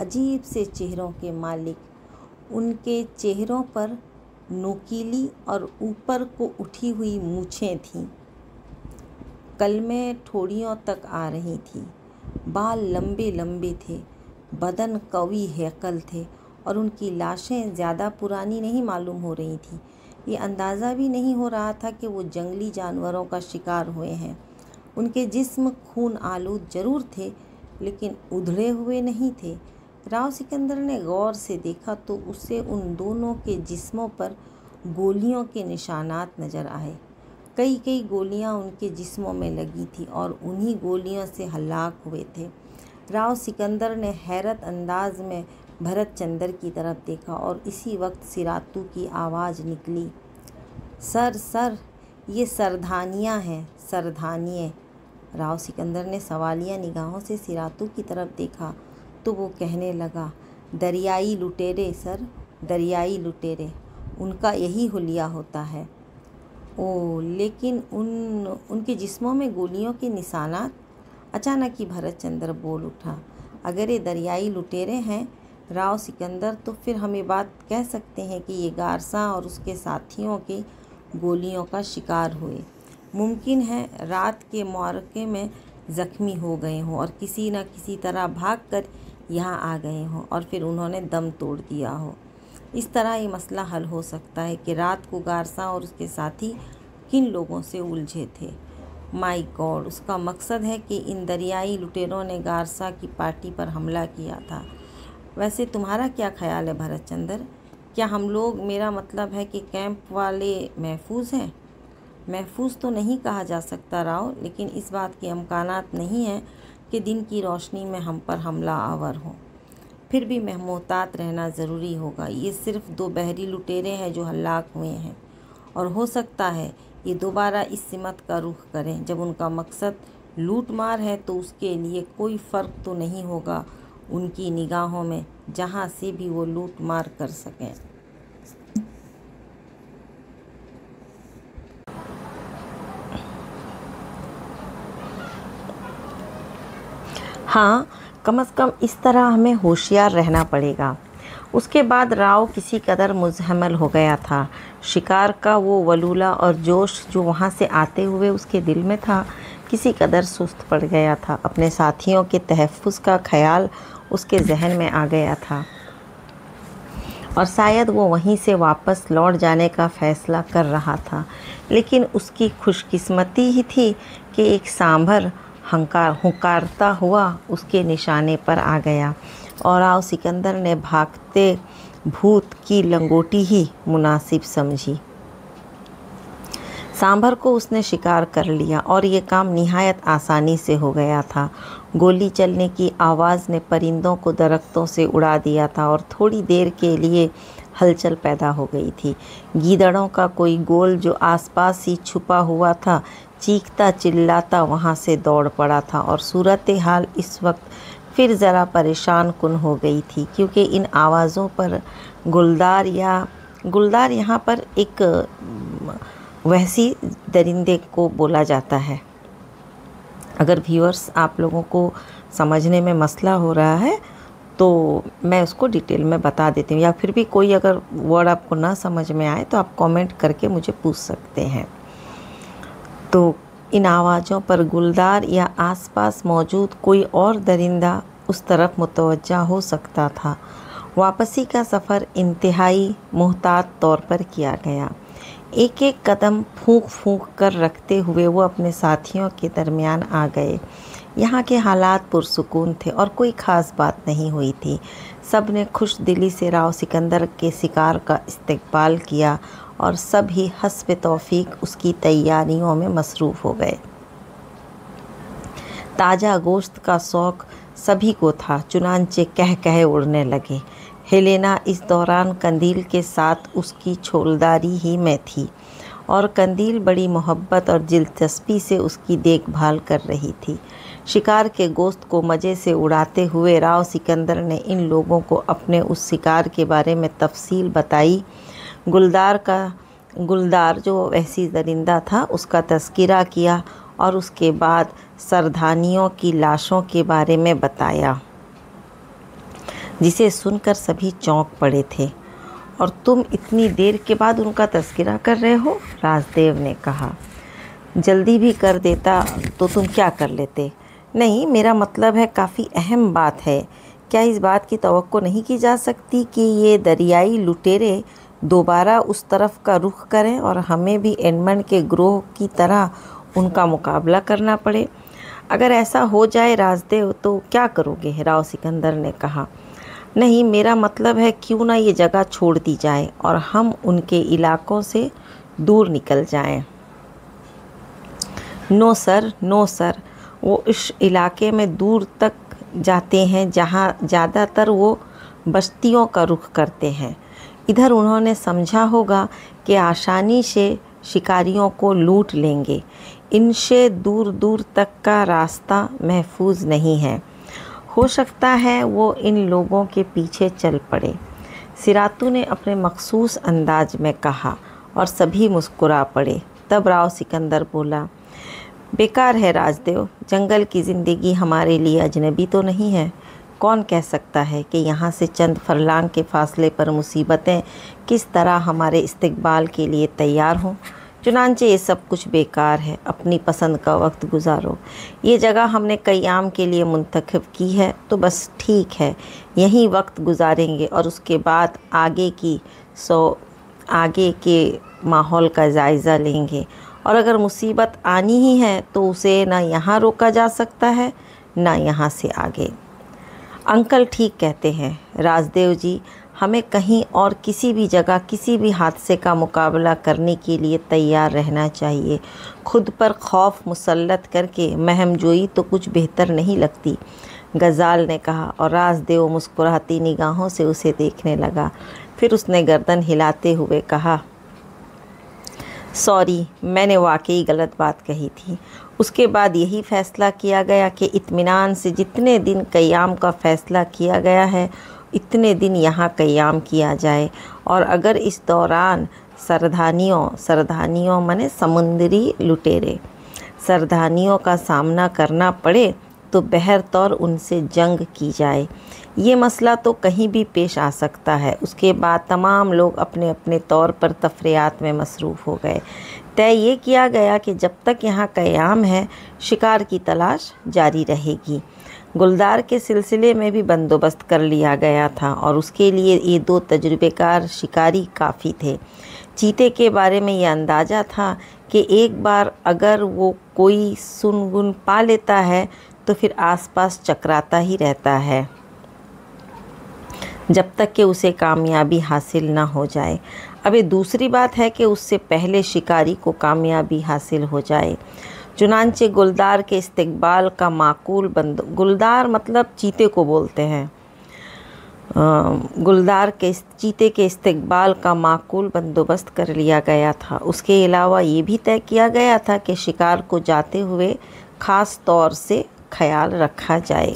अजीब से चेहरों के मालिक। उनके चेहरों पर नोकीली और ऊपर को उठी हुई मूछें थीं, कलमें ठोड़ियों तक आ रही थीं। बाल लंबे लंबे थे, बदन कवी हैकल थे और उनकी लाशें ज़्यादा पुरानी नहीं मालूम हो रही थीं। ये अंदाज़ा भी नहीं हो रहा था कि वो जंगली जानवरों का शिकार हुए हैं। उनके जिस्म खून आलूद जरूर थे, लेकिन उधड़े हुए नहीं थे। राव सिकंदर ने गौर से देखा तो उसे उन दोनों के जिस्मों पर गोलियों के निशानात नज़र आए। कई गोलियां उनके जिस्मों में लगी थी और उन्हीं गोलियों से हलाक हुए थे। राव सिकंदर ने हैरत अंदाज में भरतचंद्र की तरफ देखा और इसी वक्त सिरातू की आवाज़ निकली, सर सर, ये सरधानियाँ हैं, सरधानियाँ। राव सिकंदर ने सवालिया निगाहों से सिरातू की तरफ देखा तो वो कहने लगा, दरियाई लुटेरे सर, दरियाई लुटेरे, उनका यही हुलिया होता है। ओ, लेकिन उनके जिस्मों में गोलियों के निशानात। अचानक ही भरतचंद्र बोल उठा, अगर ये दरियाई लुटेरे हैं राव सिकंदर, तो फिर हम ये बात कह सकते हैं कि ये गारसा और उसके साथियों के गोलियों का शिकार हुए। मुमकिन है रात के मारके में ज़ख्मी हो गए हों और किसी न किसी तरह भागकर यहाँ आ गए हों और फिर उन्होंने दम तोड़ दिया हो। इस तरह ये मसला हल हो सकता है कि रात को गारसा और उसके साथी किन लोगों से उलझे थे। माय गॉड, उसका मकसद है कि इन दरियाई लुटेरों ने गारसा की पार्टी पर हमला किया था। वैसे तुम्हारा क्या ख्याल है भरतचंद्र, क्या हम लोग, मेरा मतलब है कि कैंप वाले महफूज हैं? महफूज तो नहीं कहा जा सकता राव, लेकिन इस बात के इम्कानात नहीं है कि दिन की रोशनी में हम पर हमला आवर हो। फिर भी मोहतात रहना ज़रूरी होगा। ये सिर्फ 2 बहरी लुटेरे हैं जो हलाक हुए हैं और हो सकता है ये दोबारा इस सिमत का रुख करें। जब उनका मकसद लूट मार है तो उसके लिए कोई फ़र्क तो नहीं होगा उनकी निगाहों में, जहाँ से भी वो लूट मार कर सकें। हाँ, कम से कम इस तरह हमें होशियार रहना पड़ेगा। उसके बाद राव किसी कदर मुज़हमल हो गया था। शिकार का वो वलूला और जोश जो वहाँ से आते हुए उसके दिल में था, किसी कदर सुस्त पड़ गया था। अपने साथियों के तहफ़्फ़ुज़ का ख्याल उसके जहन में आ गया था और शायद वो वहीं से वापस लौट जाने का फ़ैसला कर रहा था। लेकिन उसकी खुशकिस्मती ही थी कि एक सांभर हुंकारता हुआ उसके निशाने पर आ गया और राव सिकंदर ने भागते भूत की लंगोटी ही मुनासिब समझी। सांभर को उसने शिकार कर लिया और ये काम निहायत आसानी से हो गया था। गोली चलने की आवाज़ ने परिंदों को दरख्तों से उड़ा दिया था और थोड़ी देर के लिए हलचल पैदा हो गई थी। गीदड़ों का कोई गोल जो आसपास ही छुपा हुआ था, चीखता चिल्लाता वहाँ से दौड़ पड़ा था और सूरत हाल इस वक्त फिर ज़रा परेशान कुन हो गई थी, क्योंकि इन आवाज़ों पर गुलदार यहाँ पर एक वहशी दरिंदे को बोला जाता है। अगर व्यूअर्स आप लोगों को समझने में मसला हो रहा है तो मैं उसको डिटेल में बता देती हूँ, या फिर भी कोई अगर वर्ड आपको ना समझ में आए तो आप कमेंट करके मुझे पूछ सकते हैं। तो इन आवाज़ों पर गुलदार या आसपास मौजूद कोई और दरिंदा उस तरफ मुतवज्जा हो सकता था। वापसी का सफ़र इंतहाई मुहतात तौर पर किया गया। एक एक कदम फूंक फूंक कर रखते हुए वो अपने साथियों के दरमियान आ गए। यहाँ के हालात पुरसुकून थे और कोई ख़ास बात नहीं हुई थी। सब ने खुश दिली से राव सिकंदर के शिकार का इस्तकबाल किया और सब ही हस्ब तौफीक उसकी तैयारियों में मसरूफ़ हो गए। ताज़ा गोश्त का शौक़ सभी को था, चुनांचे कह कह उड़ने लगे। हेलेना इस दौरान कंदील के साथ उसकी छोलदारी ही में थी और कंदील बड़ी मोहब्बत और दिलचस्पी से उसकी देखभाल कर रही थी। शिकार के गोश्त को मज़े से उड़ाते हुए राव सिकंदर ने इन लोगों को अपने उस शिकार के बारे में तफसील बताई। गुलदार जो वहशी दरिंदा था उसका तज़किरा किया और उसके बाद सरधानियों की लाशों के बारे में बताया, जिसे सुनकर सभी चौंक पड़े थे। और तुम इतनी देर के बाद उनका तज़किरा कर रहे हो? राजदेव ने कहा। जल्दी भी कर देता तो तुम क्या कर लेते? नहीं, मेरा मतलब है काफ़ी अहम बात है। क्या इस बात की तवक्को नहीं की जा सकती कि ये दरियाई लुटेरे दोबारा उस तरफ का रुख करें और हमें भी एडमंड के ग्रोह की तरह उनका मुकाबला करना पड़े? अगर ऐसा हो जाए राजदेव तो क्या करोगे? राव सिकंदर ने कहा। नहीं, मेरा मतलब है क्यों ना ये जगह छोड़ दी जाए और हम उनके इलाकों से दूर निकल जाएं। नो सर, नो सर, वो इस इलाके में दूर तक जाते हैं जहाँ ज़्यादातर वो बस्तियों का रुख करते हैं। इधर उन्होंने समझा होगा कि आसानी से शिकारियों को लूट लेंगे। इनसे दूर दूर तक का रास्ता महफूज नहीं है। हो सकता है वो इन लोगों के पीछे चल पड़े। सिरातू ने अपने मखसूस अंदाज में कहा और सभी मुस्कुरा पड़े। तब राव सिकंदर बोला, बेकार है राजदेव, जंगल की ज़िंदगी हमारे लिए अजनबी तो नहीं है। कौन कह सकता है कि यहाँ से चंद फरलांग के फासले पर मुसीबतें किस तरह हमारे इस्तकबाल के लिए तैयार हों। चुनांचे ये सब कुछ बेकार है। अपनी पसंद का वक्त गुजारो। ये जगह हमने क़याम के लिए मुंतखब की है तो बस ठीक है, यहीं वक्त गुजारेंगे और उसके बाद आगे के माहौल का जायज़ा लेंगे। और अगर मुसीबत आनी ही है तो उसे ना यहाँ रोका जा सकता है ना यहाँ से आगे। अंकल ठीक कहते हैं राजदेव जी, हमें कहीं और किसी भी जगह किसी भी हादसे का मुकाबला करने के लिए तैयार रहना चाहिए। खुद पर खौफ मुसल्लत करके महमजोई तो कुछ बेहतर नहीं लगती, गज़ाल ने कहा और राजदेव मुस्कुराती निगाहों से उसे देखने लगा। फिर उसने गर्दन हिलाते हुए कहा, सॉरी, मैंने वाकई गलत बात कही थी। उसके बाद यही फ़ैसला किया गया कि इत्मीनान से जितने दिन क़याम का फ़ैसला किया गया है इतने दिन यहाँ क़याम किया जाए, और अगर इस दौरान सरधानियों माने समुद्री लुटेरे सरधानियों का सामना करना पड़े तो बहरतौर उनसे जंग की जाए। ये मसला तो कहीं भी पेश आ सकता है। उसके बाद तमाम लोग अपने अपने तौर पर तफरियात में मसरूफ़ हो गए। तय ये किया गया कि जब तक यहाँ क़याम है शिकार की तलाश जारी रहेगी। गुलदार के सिलसिले में भी बंदोबस्त कर लिया गया था और उसके लिए ये 2 तजुर्बेकार शिकारी काफ़ी थे। चीते के बारे में ये अंदाज़ा था कि एक बार अगर वो कोई सुनगुन पा लेता है तो फिर आसपास चकराता ही रहता है। जब तक कि उसे कामयाबी हासिल ना हो जाए। अब ये दूसरी बात है कि उससे पहले शिकारी को कामयाबी हासिल हो जाए। चुनांचे गुलदार के इस्तकबाल का माकूल गुलदार मतलब चीते को बोलते हैं। गुलदार के चीते के इस्तकबाल का माकूल बंदोबस्त कर लिया गया था। उसके अलावा ये भी तय किया गया था कि शिकार को जाते हुए ख़ास तौर से ख्याल रखा जाए।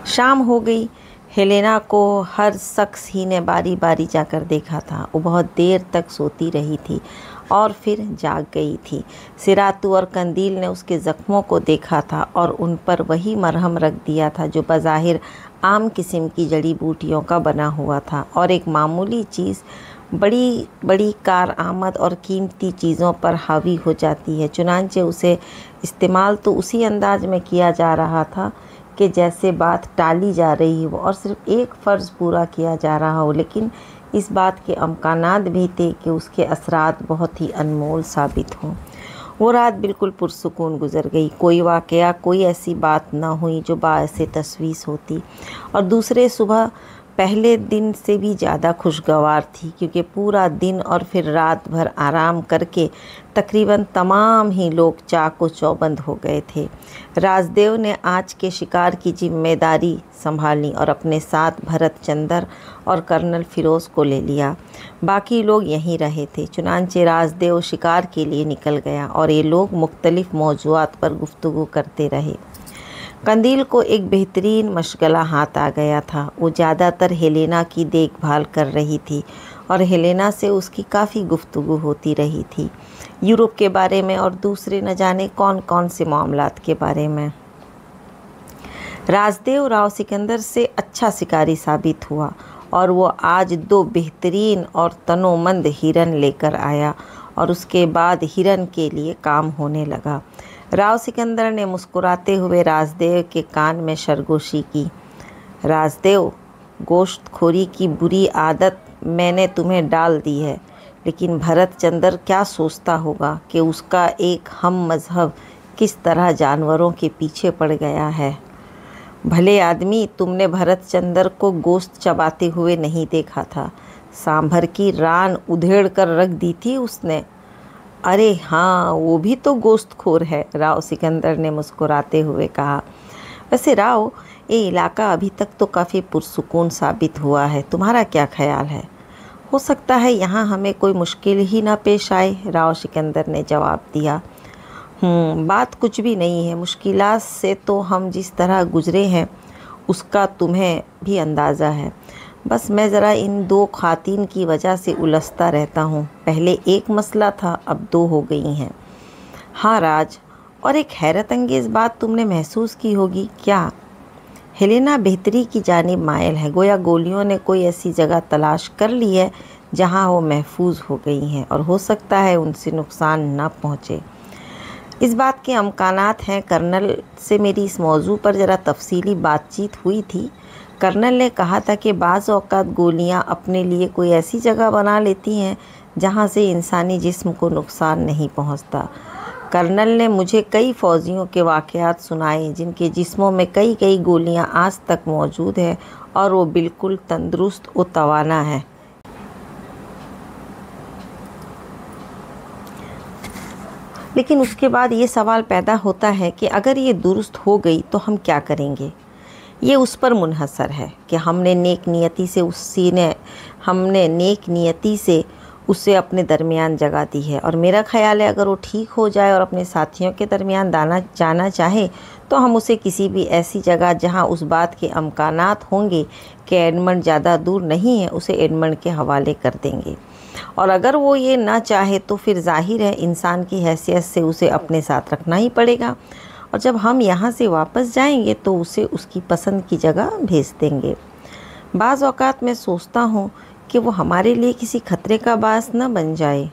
शाम हो गई। हेलेना को हर शख्स ही ने बारी बारी जाकर देखा था। वो बहुत देर तक सोती रही थी और फिर जाग गई थी। सिरातू और कंदील ने उसके ज़ख्मों को देखा था और उन पर वही मरहम रख दिया था जो बज़ाहिर आम किस्म की जड़ी बूटियों का बना हुआ था, और एक मामूली चीज़ बड़ी बड़ी कारआमद और कीमती चीज़ों पर हावी हो जाती है। चुनांचे उसे इस्तेमाल तो उसी अंदाज में किया जा रहा था कि जैसे बात टाली जा रही हो और सिर्फ एक फ़र्ज़ पूरा किया जा रहा हो, लेकिन इस बात के अमकानात भी थे कि उसके असरात बहुत ही अनमोल साबित हों। वो रात बिल्कुल पुरसुकून गुजर गई। कोई वाक़या, कोई ऐसी बात ना हुई जो बाइसे तशवीश होती, और दूसरे सुबह पहले दिन से भी ज़्यादा खुशगवार थी, क्योंकि पूरा दिन और फिर रात भर आराम करके तकरीबन तमाम ही लोग चाको चौबंद हो गए थे। राजदेव ने आज के शिकार की जिम्मेदारी संभाली और अपने साथ भरत चंदर और कर्नल फिरोज़ को ले लिया। बाकी लोग यहीं रहे थे। चुनांचे राजदेव शिकार के लिए निकल गया और ये लोग मुख्तलिफ मौज़ूआत पर गुफ्तगू करते रहे। कंदील को एक बेहतरीन मशगला हाथ आ गया था। वो ज़्यादातर हेलेना की देखभाल कर रही थी और हेलेना से उसकी काफ़ी गुफ्तगू होती रही थी, यूरोप के बारे में और दूसरे न जाने कौन कौन से मामलात के बारे में। राजदेव राव सिकंदर से अच्छा शिकारी साबित हुआ और वो आज 2 बेहतरीन और तनोमंद हिरन लेकर आया और उसके बाद हिरन के लिए काम होने लगा। राव सिकंदर ने मुस्कुराते हुए राजदेव के कान में सरगोशी की। राजदेव, गोश्तखोरी की बुरी आदत मैंने तुम्हें डाल दी है, लेकिन भरत चंदर क्या सोचता होगा कि उसका एक हम मज़हब किस तरह जानवरों के पीछे पड़ गया है। भले आदमी, तुमने भरत चंदर को गोश्त चबाते हुए नहीं देखा था। सांभर की रान उधेड़ कर रख दी थी उसने। अरे हाँ, वो भी तो गोश्तखोर है, राव सिकंदर ने मुस्कुराते हुए कहा। वैसे राव, ये इलाका अभी तक तो काफ़ी पुरसुकून साबित हुआ है। तुम्हारा क्या ख्याल है? हो सकता है यहाँ हमें कोई मुश्किल ही ना पेश आए, राव सिकंदर ने जवाब दिया। बात कुछ भी नहीं है। मुश्किलात से तो हम जिस तरह गुज़रे हैं उसका तुम्हें भी अंदाज़ा है। बस मैं ज़रा इन 2 ख़ातीन की वजह से उलझता रहता हूँ। पहले एक मसला था, अब 2 हो गई हैं। हाँ राज, और एक हैरत अंगेज़ बात तुमने महसूस की होगी। क्या? हेलेना बेहतरी की जानिब मायल है। गोया गोलियों ने कोई ऐसी जगह तलाश कर ली है जहाँ वो महफूज हो गई हैं और हो सकता है उनसे नुकसान न पहुँचे। इस बात के अमकानात हैं। कर्नल से मेरी इस मौजू पर ज़रा तफसीली बातचीत हुई थी। कर्नल ने कहा था कि बाज़ औक़ात गोलियां अपने लिए कोई ऐसी जगह बना लेती हैं जहां से इंसानी जिस्म को नुकसान नहीं पहुंचता। कर्नल ने मुझे कई फ़ौजियों के वाक़यात सुनाए जिनके जिस्मों में कई कई गोलियां आज तक मौजूद हैं और वो बिल्कुल तंदुरुस्त व तवाना है। लेकिन उसके बाद ये सवाल पैदा होता है कि अगर ये दुरुस्त हो गई तो हम क्या करेंगे। ये उस पर मुनहसर है कि हमने नेक नियति से उसे अपने दरमियान जगह दी है, और मेरा ख्याल है अगर वो ठीक हो जाए और अपने साथियों के दरमियान जाना चाहे तो हम उसे किसी भी ऐसी जगह जहां उस बात के अमकानात होंगे कि एडमंड ज़्यादा दूर नहीं है, उसे एडमंड के हवाले कर देंगे। और अगर वो ये ना चाहे तो फिर जाहिर है इंसान की हैसियत से उसे अपने साथ रखना ही पड़ेगा, और जब हम यहाँ से वापस जाएंगे तो उसे उसकी पसंद की जगह भेज देंगे। बाज़ औक़ात मैं सोचता हूँ कि वो हमारे लिए किसी खतरे का बास न बन जाए।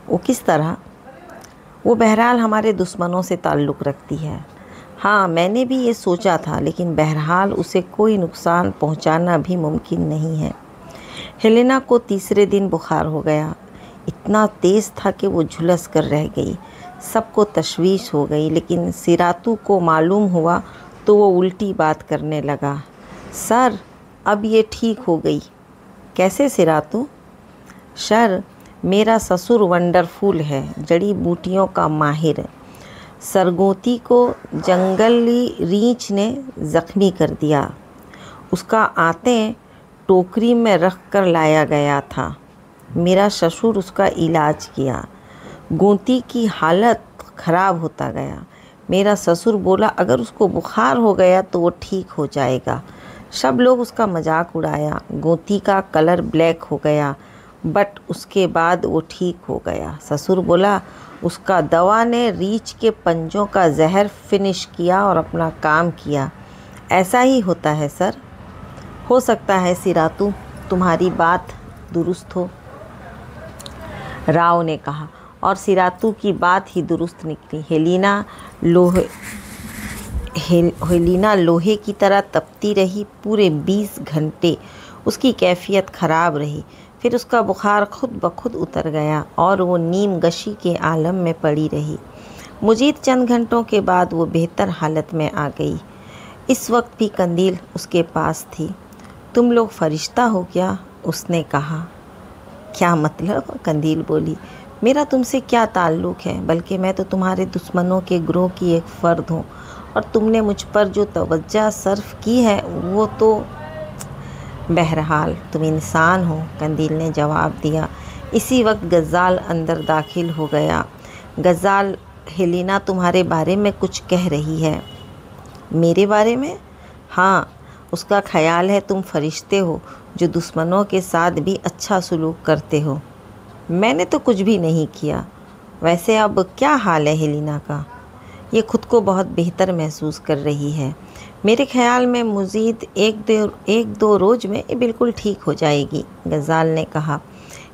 वो किस तरह? वो बहरहाल हमारे दुश्मनों से ताल्लुक़ रखती है। हाँ, मैंने भी ये सोचा था, लेकिन बहरहाल उसे कोई नुकसान पहुँचाना भी मुमकिन नहीं है। हेलेना को तीसरे दिन बुखार हो गया। इतना तेज़ था कि वो झुलस कर रह गई। सबको तशवीश हो गई, लेकिन सिरातू को मालूम हुआ तो वो उल्टी बात करने लगा। सर, अब ये ठीक हो गई। कैसे सिरातू? सर, मेरा ससुर वंडरफुल है, जड़ी बूटियों का माहिर। सरगोती को जंगली रीछ ने ज़ख्मी कर दिया। उसका आते टोकरी में रख कर लाया गया था। मेरा ससुर उसका इलाज किया। गोती की हालत ख़राब होता गया। मेरा ससुर बोला अगर उसको बुखार हो गया तो वो ठीक हो जाएगा। सब लोग उसका मजाक उड़ाया। गोती का कलर ब्लैक हो गया, बट उसके बाद वो ठीक हो गया। ससुर बोला उसका दवा ने रीछ के पंजों का जहर फिनिश किया और अपना काम किया। ऐसा ही होता है सर। हो सकता है सिरातू तुम्हारी बात दुरुस्त हो, राव ने कहा, और सिरातू की बात ही दुरुस्त निकली। हेलिना लोहे की तरह तपती रही। पूरे 20 घंटे उसकी कैफियत ख़राब रही। फिर उसका बुखार खुद ब खुद उतर गया और वो नीम गशी के आलम में पड़ी रही। मुजीद चंद घंटों के बाद वो बेहतर हालत में आ गई। इस वक्त भी कंदील उसके पास थी। तुम लोग फरिश्ता हो क्या? उसने कहा। क्या मतलब? कंदील बोली। मेरा तुमसे क्या ताल्लुक़ है, बल्कि मैं तो तुम्हारे दुश्मनों के ग्रोह की एक फ़र्द हूँ, और तुमने मुझ पर जो तवज्जो सर्फ की है वो तो। बहरहाल तुम इंसान हो, कंदील ने जवाब दिया। इसी वक्त गज़ाल अंदर दाखिल हो गया। गज़ाल, हेलिना तुम्हारे बारे में कुछ कह रही है। मेरे बारे में? हाँ, उसका ख्याल है तुम फरिश्ते हो जो दुश्मनों के साथ भी अच्छा सलूक करते हो। मैंने तो कुछ भी नहीं किया। वैसे अब क्या हाल है हेलिना का? ये खुद को बहुत बेहतर महसूस कर रही है। मेरे ख्याल में मज़ीद एक दो रोज़ में ये बिल्कुल ठीक हो जाएगी, गज़ाल ने कहा।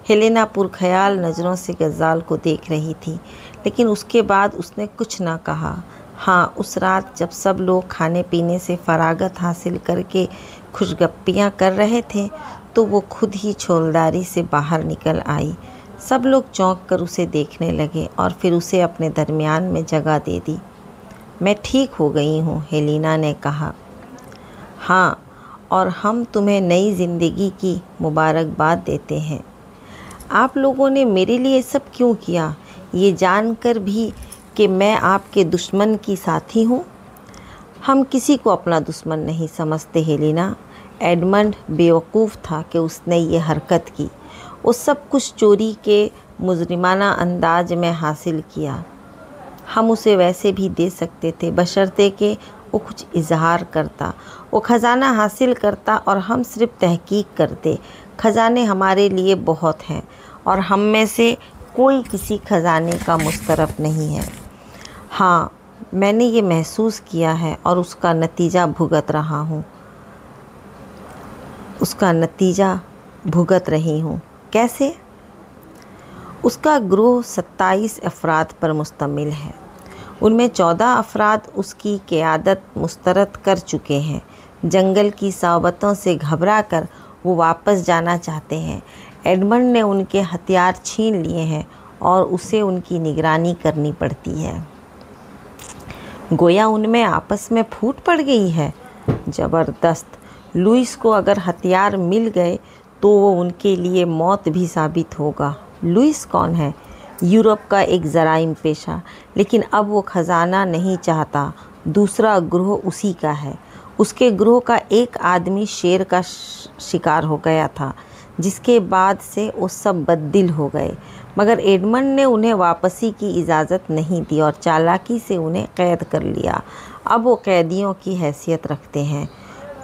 हेलिना पुरख्याल नज़रों से गज़ाल को देख रही थी, लेकिन उसके बाद उसने कुछ ना कहा। हाँ, उस रात जब सब लोग खाने पीने से फरागत हासिल करके खुशगप्पियाँ कर रहे थे तो वो खुद ही छोलदारी से बाहर निकल आई। सब लोग चौंक कर उसे देखने लगे और फिर उसे अपने दरमियान में जगह दे दी। मैं ठीक हो गई हूँ, हेलिना ने कहा। हाँ, और हम तुम्हें नई ज़िंदगी की मुबारकबाद देते हैं। आप लोगों ने मेरे लिए सब क्यों किया, ये जानकर भी कि मैं आपके दुश्मन की साथी हूँ? हम किसी को अपना दुश्मन नहीं समझते हेलिना। एडमंड बेवकूफ़ था कि उसने ये हरकत की। वो सब कुछ चोरी के मुजरिमाना अंदाज में हासिल किया। हम उसे वैसे भी दे सकते थे, बशर्ते कि वो कुछ इजहार करता। वो ख़जाना हासिल करता और हम सिर्फ तहकीक करते। ख़जाने हमारे लिए बहुत हैं और हम में से कोई किसी ख़जाने का मुस्तरफ नहीं है। हाँ, मैंने ये महसूस किया है और उसका नतीजा भुगत रहा हूँ। रही हूँ। कैसे? उसका ग्रोह 27 अफराद पर मुश्तमिल है। उनमें 14 अफराद उसकी क़यादत मुस्तरद कर चुके हैं। जंगल की सावतों से घबराकर वो वापस जाना चाहते हैं। एडमंड ने उनके हथियार छीन लिए हैं और उसे उनकी निगरानी करनी पड़ती है। गोया उनमें आपस में फूट पड़ गई है। ज़बरदस्त। लुइस को अगर हथियार मिल गए तो वो उनके लिए मौत भी साबित होगा। लुइस कौन है? यूरोप का एक ज़राइम पेशा, लेकिन अब वो ख़जाना नहीं चाहता। दूसरा ग्रोह उसी का है। उसके ग्रोह का एक आदमी शेर का शिकार हो गया था, जिसके बाद से वो सब बददिल हो गए। मगर एडमंड ने उन्हें वापसी की इजाज़त नहीं दी और चालाकी से उन्हें कैद कर लिया। अब वो कैदियों की हैसियत रखते हैं।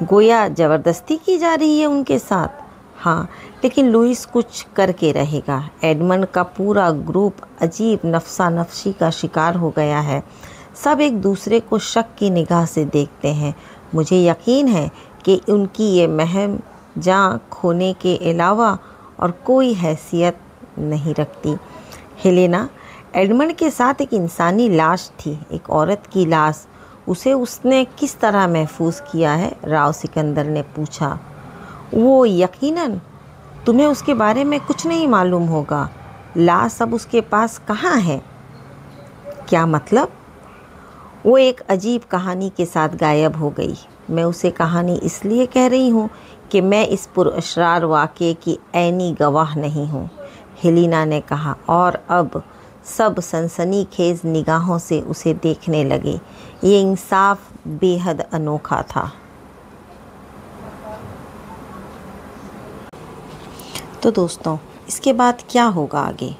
गोया ज़बरदस्ती की जा रही है उनके साथ। हाँ, लेकिन लुइस कुछ करके रहेगा। एडमंड का पूरा ग्रुप अजीब नफसा नफसी का शिकार हो गया है। सब एक दूसरे को शक की निगाह से देखते हैं। मुझे यकीन है कि उनकी ये महम जान खोने के अलावा और कोई हैसियत नहीं रखती। हेलेना, एडमंड के साथ एक इंसानी लाश थी, एक औरत की लाश। उसे उसने किस तरह महफूज किया है? राव सिकंदर ने पूछा। वो यकीनन तुम्हें उसके बारे में कुछ नहीं मालूम होगा। लाश अब उसके पास कहाँ है? क्या मतलब? वो एक अजीब कहानी के साथ गायब हो गई। मैं उसे कहानी इसलिए कह रही हूँ कि मैं इस पुरअसरार वाक़ये की ऐनी गवाह नहीं हूँ, हेलेना ने कहा, और अब सब सनसनीखेज़ निगाहों से उसे देखने लगे। ये इंसाफ बेहद अनोखा था। तो दोस्तों, इसके बाद क्या होगा आगे,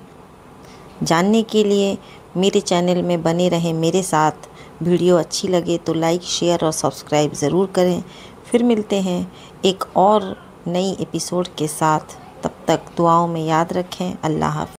जानने के लिए मेरे चैनल में बने रहें मेरे साथ। वीडियो अच्छी लगे तो लाइक, शेयर और सब्सक्राइब ज़रूर करें। फिर मिलते हैं एक और नई एपिसोड के साथ। तब तक दुआओं में याद रखें। अल्लाह हाफ़िज़।